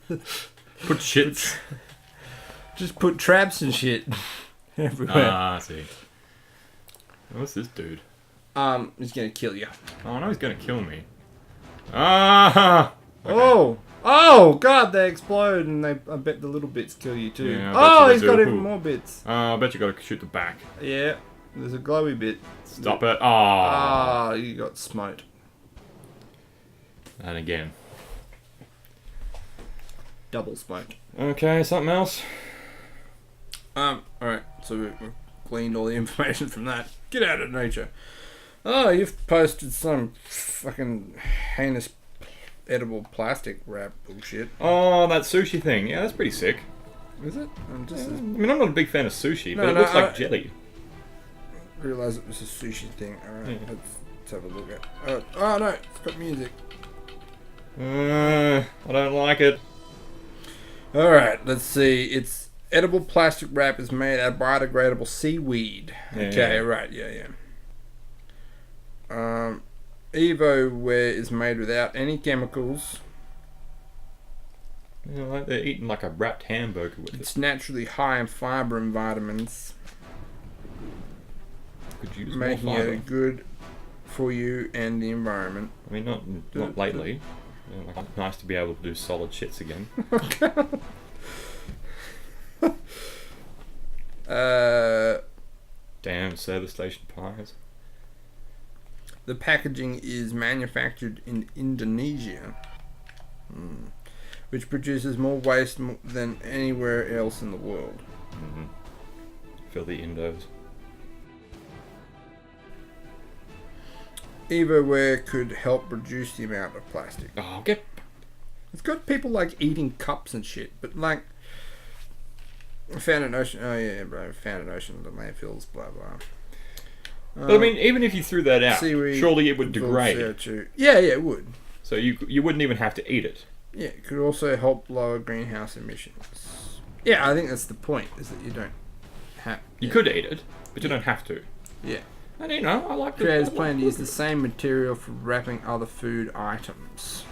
Put shits. Just put traps and shit everywhere. I see. What's this dude? He's gonna kill you. Oh, no, he's gonna kill me. Ah! Okay. Oh God! They explode and I bet the little bits kill you too. Yeah, I bet you Oh, they he's do. got even Ooh. more bits. I bet you gotta shoot the back. Yeah, there's a glowy bit. Stop it. Ah! Ah, you got smoked. And again. Double smoked. Okay, something else? Alright, so we've gleaned all the information from that. Get out of nature. Oh, you've posted some fucking heinous edible plastic wrap bullshit. Oh, that sushi thing. Yeah, that's pretty sick. Is it? I'm just I mean, I'm not a big fan of sushi, No, but it no, looks like jelly. realised it was a sushi thing. Alright, Yeah. let's have a look at oh no, it's got music. I don't like it. Alright, let's see. It's edible plastic wrap is made out of biodegradable seaweed. Yeah, Okay, yeah. right, yeah. EvoWare is made without any chemicals. You know, like they're eating like a wrapped hamburger with it. It's naturally high in fiber and vitamins, Could use making more fiber. it good for you and the environment. I mean, not lately. You know, like, nice to be able to do solid shits again. Damn service station pies. The packaging is manufactured in Indonesia, which produces more waste than anywhere else in the world. Filthy Indos. EvoWare could help reduce the amount of plastic. Oh, get. It's got people like eating cups and shit, but like I found an ocean. Oh yeah, bro, found an ocean in the landfills. Blah blah. But I mean, even if you threw that out, seaweed surely it would absorbs degrade. CO2. Yeah, it would. So you wouldn't even have to eat it. Yeah, it could also help lower greenhouse emissions. Yeah, I think that's the point. Is that you don't have. You could eat it, but you don't have to. Yeah. And you know, I like the Creators I like plan to the- use the same material for wrapping other food items.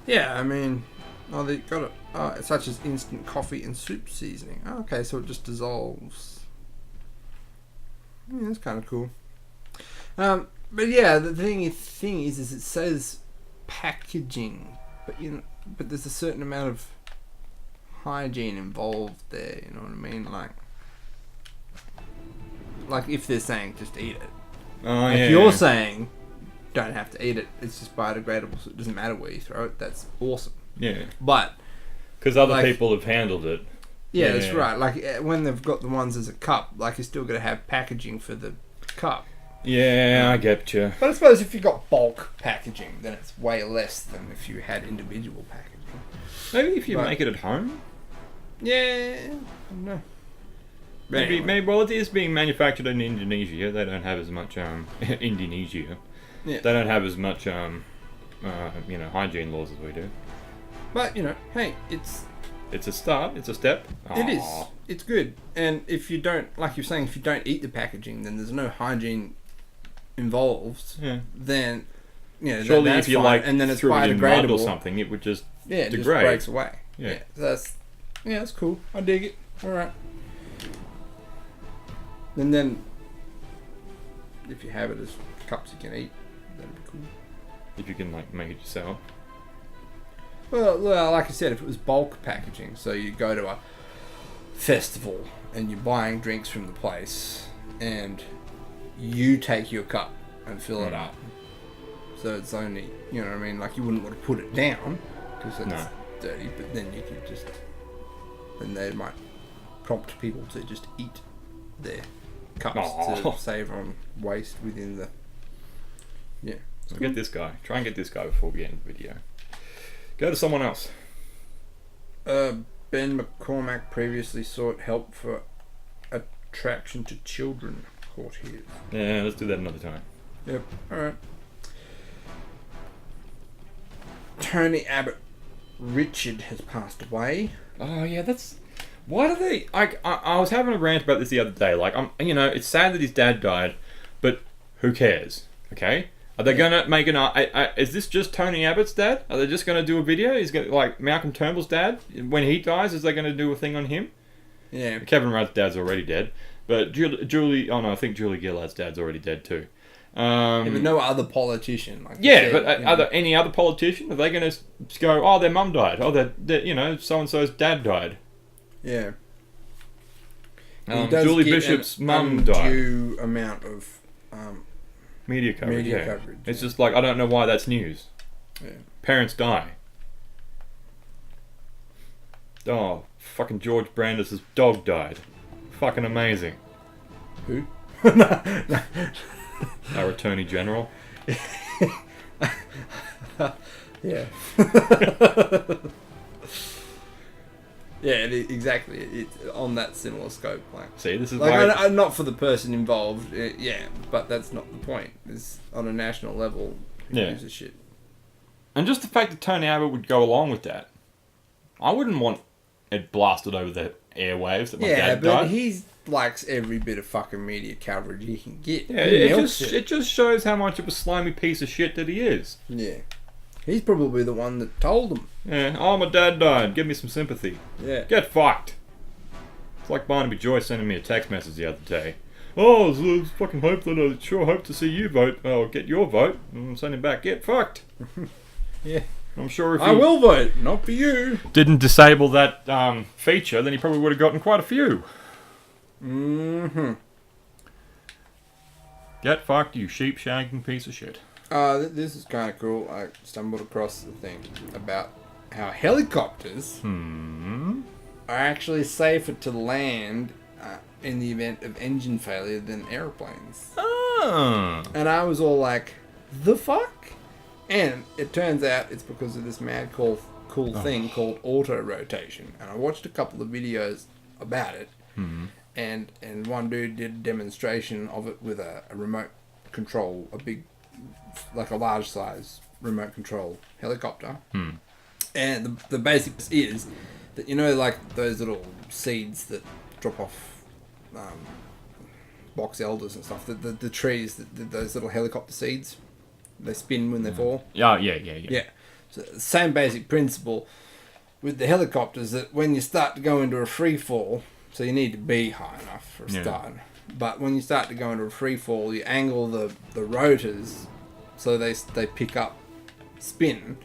Yeah, I mean, oh, they got it, such as instant coffee and soup seasoning. Oh, okay, so it just dissolves. Yeah, that's kind of cool. But yeah, the thing is it says packaging, but there's a certain amount of hygiene involved there. You know what I mean? Like if they're saying just eat it. Oh, If yeah. you're saying don't have to eat it, it's just biodegradable, so it doesn't matter where you throw it. That's awesome. Yeah. But Because other Like- people have handled it Yeah, that's right. Like when they've got the ones as a cup, like you still got to have packaging for the cup. Yeah, I get you. But I suppose if you got bulk packaging, then it's way less than if you had individual packaging. Maybe if you But- make it at home. Yeah, I don't know. Maybe. Well, it is being manufactured in Indonesia. They don't have as much Indonesia. Yeah. They don't have as much hygiene laws as we do. But hey, it's a start. It's a step. It is. Aw. It's good. And if you don't, like you're saying, if you don't eat the packaging, then there's no hygiene involved. Yeah. Then, Surely, that's if you fine. And then it's threw it in mud biodegradable or something, it would just Yeah, it just degrade. breaks away. Yeah. So that's cool. I dig it. All right. And then, if you have it as cups you can eat, that'd be cool. If you can make it yourself. Well, like I said, if it was bulk packaging, so you go to a festival and you're buying drinks from the place, and you take your cup and fill it up. So it's only, you know what I mean? Like you wouldn't want to put it down because it's dirty, but then you could just, then they might prompt people to just eat their cups to save on waste within the. Yeah. So get this guy. Try and get this guy before we end the video. Go to someone else. Ben McCormack previously sought help for attraction to children caught here. Yeah, let's do that another time. Yep. All right. Tony Abbott Richard has passed away. Oh yeah, that's. Why do they? I was having a rant about this the other day. Like it's sad that his dad died, but who cares? Okay. Are they gonna make is this just Tony Abbott's dad? Are they just gonna do a video? He's gonna like Malcolm Turnbull's dad when he dies. Is they gonna do a thing on him? Yeah. Kevin Rudd's dad's already dead, but Julie. Oh no, I think Julie Gillard's dad's already dead too. But no other politician. Like are there any other politician? Are they gonna go? Oh, their mum died. Oh, so and so's dad died. Yeah. Julie Bishop's mum died. Undue amount of Media coverage. coverage. It's just like I don't know why that's news. Yeah. Parents die. Oh, fucking George Brandis' dog died. Fucking amazing. Who? Our Attorney General. Yeah. Yeah, exactly. It's on that similar scope. Like, See, this is like why. not for the person involved. Yeah, but that's not the point. It's on a national level. Who gives a shit? And just the fact that Tony Abbott would go along with that. I wouldn't want it blasted over the airwaves that my dad died. but he likes every bit of fucking media coverage he can get. Yeah, He it milks just shows how much of a slimy piece of shit that he is. Yeah. He's probably the one that told them. Yeah. Oh, my dad died. Give me some sympathy. Yeah. Get fucked. It's like Barnaby Joyce sending me a text message the other day. Oh, I fucking hope that I sure hope to see you vote. Oh, get your vote. And I'm sending back. Get fucked. Yeah. I'm sure if I he will vote, not for you. didn't disable that feature, then he probably would have gotten quite a few. Mm-hmm. Get fucked, you sheep shagging piece of shit. This is kind of cool. I stumbled across the thing about how helicopters are actually safer to land in the event of engine failure than airplanes. Oh. And I was all like, the fuck? And it turns out it's because of this mad cool thing called auto-rotation. And I watched a couple of videos about it. And one dude did a demonstration of it with a remote control, a large size remote control helicopter. And the basics is that, like those little seeds that drop off box elders and stuff, the trees, those little helicopter seeds, they spin when they fall. Yeah. Yeah. So same basic principle with the helicopters, that when you start to go into a free fall, so you need to be high enough for a start. But when you start to go into a free fall, you angle the rotors so they pick up spin.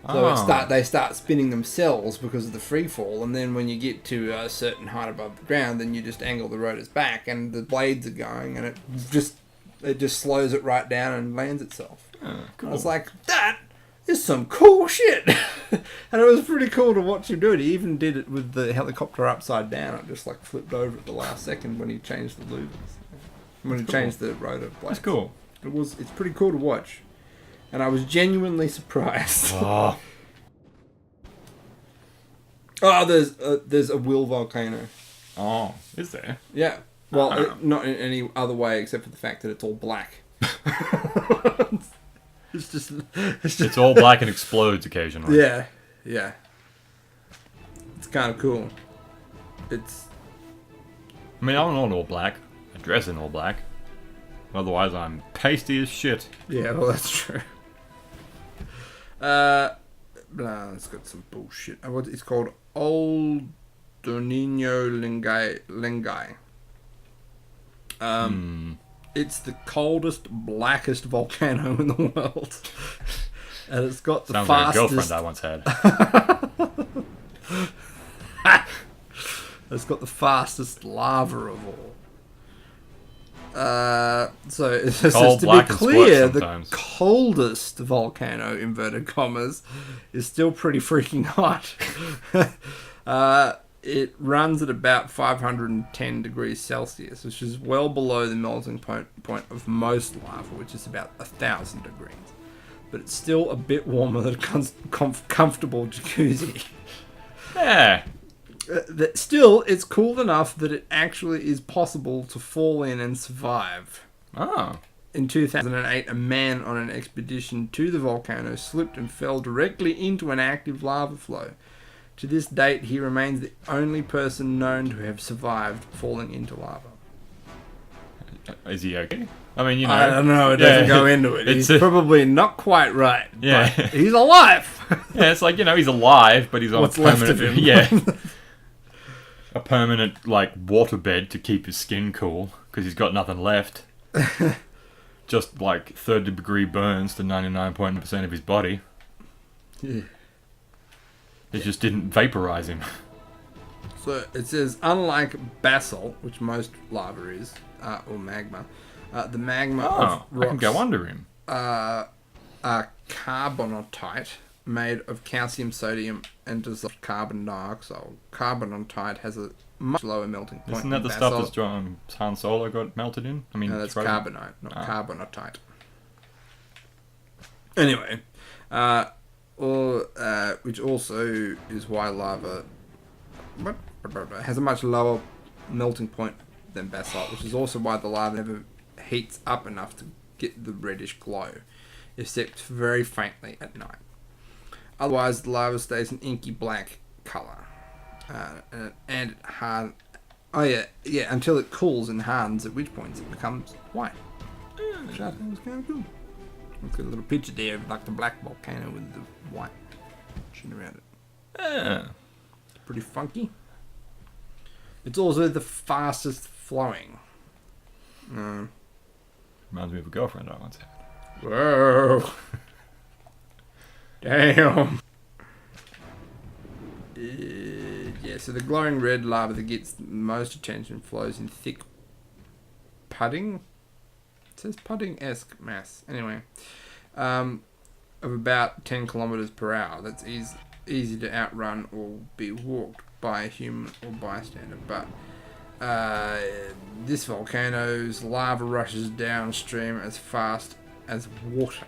So they start spinning themselves because of the free fall, and then when you get to a certain height above the ground, then you just angle the rotors back, and the blades are going, and it just slows it right down and lands itself. Cool. I was like, that it's some cool shit. And it was pretty cool to watch him do it. He even did it with the helicopter upside down. It just like flipped over at the last second when he changed the louvers. When he changed the rotor blades. That's cool. It's pretty cool to watch. And I was genuinely surprised. Oh, There's a Will volcano. oh, is there? Yeah. Well, Oh. not in any other way except for the fact that it's all black. It's just. It's all black and explodes occasionally. Yeah. Yeah. It's kind of cool. It's. I mean, I'm not all black. I dress in all black. Otherwise, I'm pasty as shit. Yeah, well, that's true. It's got some bullshit. It's called Old Donino Lengai. It's the coldest, blackest volcano in the world. And it's got the Sounds like a fastest... girlfriend I once had. It's got the fastest lava of all. So it says Cold, to be black, and clear, squirt the sometimes. coldest volcano, inverted commas, is still pretty freaking hot. It runs at about 510 degrees Celsius, which is well below the melting point of most lava, which is about 1,000 degrees. But it's still a bit warmer than a comfortable jacuzzi. Yeah. Still, it's cool enough that it actually is possible to fall in and survive. Oh. In 2008, a man on an expedition to the volcano slipped and fell directly into an active lava flow. To this date, he remains the only person known to have survived falling into lava. Is he okay? I mean, you know. I don't know, it doesn't go into it. He's probably not quite right. Yeah. But he's alive! Yeah, it's like, you know, he's alive, but he's on What's a left permanent... of him. Yeah. A permanent, like, waterbed to keep his skin cool, because he's got nothing left. Just, like, third-degree burns to 99% of his body. Yeah. It just didn't vaporize him. So it says, unlike basalt, which most lava is, or magma, the magma of Oh, I can rocks go under him. are carbonatite made of calcium, sodium, and dissolved carbon dioxide. Carbonatite has a much lower melting point. Isn't that the than stuff basalt. that's Han Solo got melted in? I mean, No, that's frozen? carbonite, not carbonatite. Anyway, which also is why lava has a much lower melting point than basalt, which is also why the lava never heats up enough to get the reddish glow, except very faintly at night. Otherwise, the lava stays an inky black colour, and it hard. Oh yeah, until it cools and hardens, at which point it becomes white. Which I think was kind of cool. It's got a little picture there of like the black volcano with the white shit around it. Yeah. It's pretty funky. It's also the fastest flowing. Reminds me of a girlfriend I once had. Whoa. Damn. Yeah, so the glowing red lava that gets most attention flows in thick pudding. It says pudding-esque mass. Anyway, of about 10 kilometers per hour. That's easy to outrun or be walked by a human or bystander. But this volcano's lava rushes downstream as fast as water,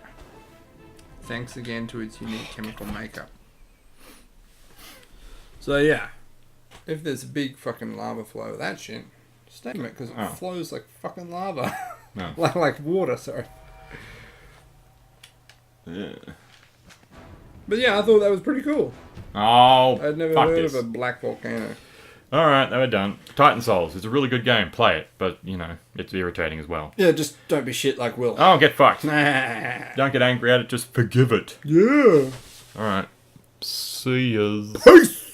thanks again to its unique chemical makeup. So yeah, if there's a big fucking lava flow of that shit, stay in it because it flows like fucking lava. No. like water, sorry. Yeah. But yeah, I thought that was pretty cool. Oh, I'd never fuck heard this. of a black volcano. Alright, they were done. Titan Souls. It's a really good game. Play it. But, you know, it's irritating as well. Yeah, just don't be shit like Will. Oh, get fucked. Nah. Don't get angry at it. Just forgive it. Yeah. Alright. See yas. Peace.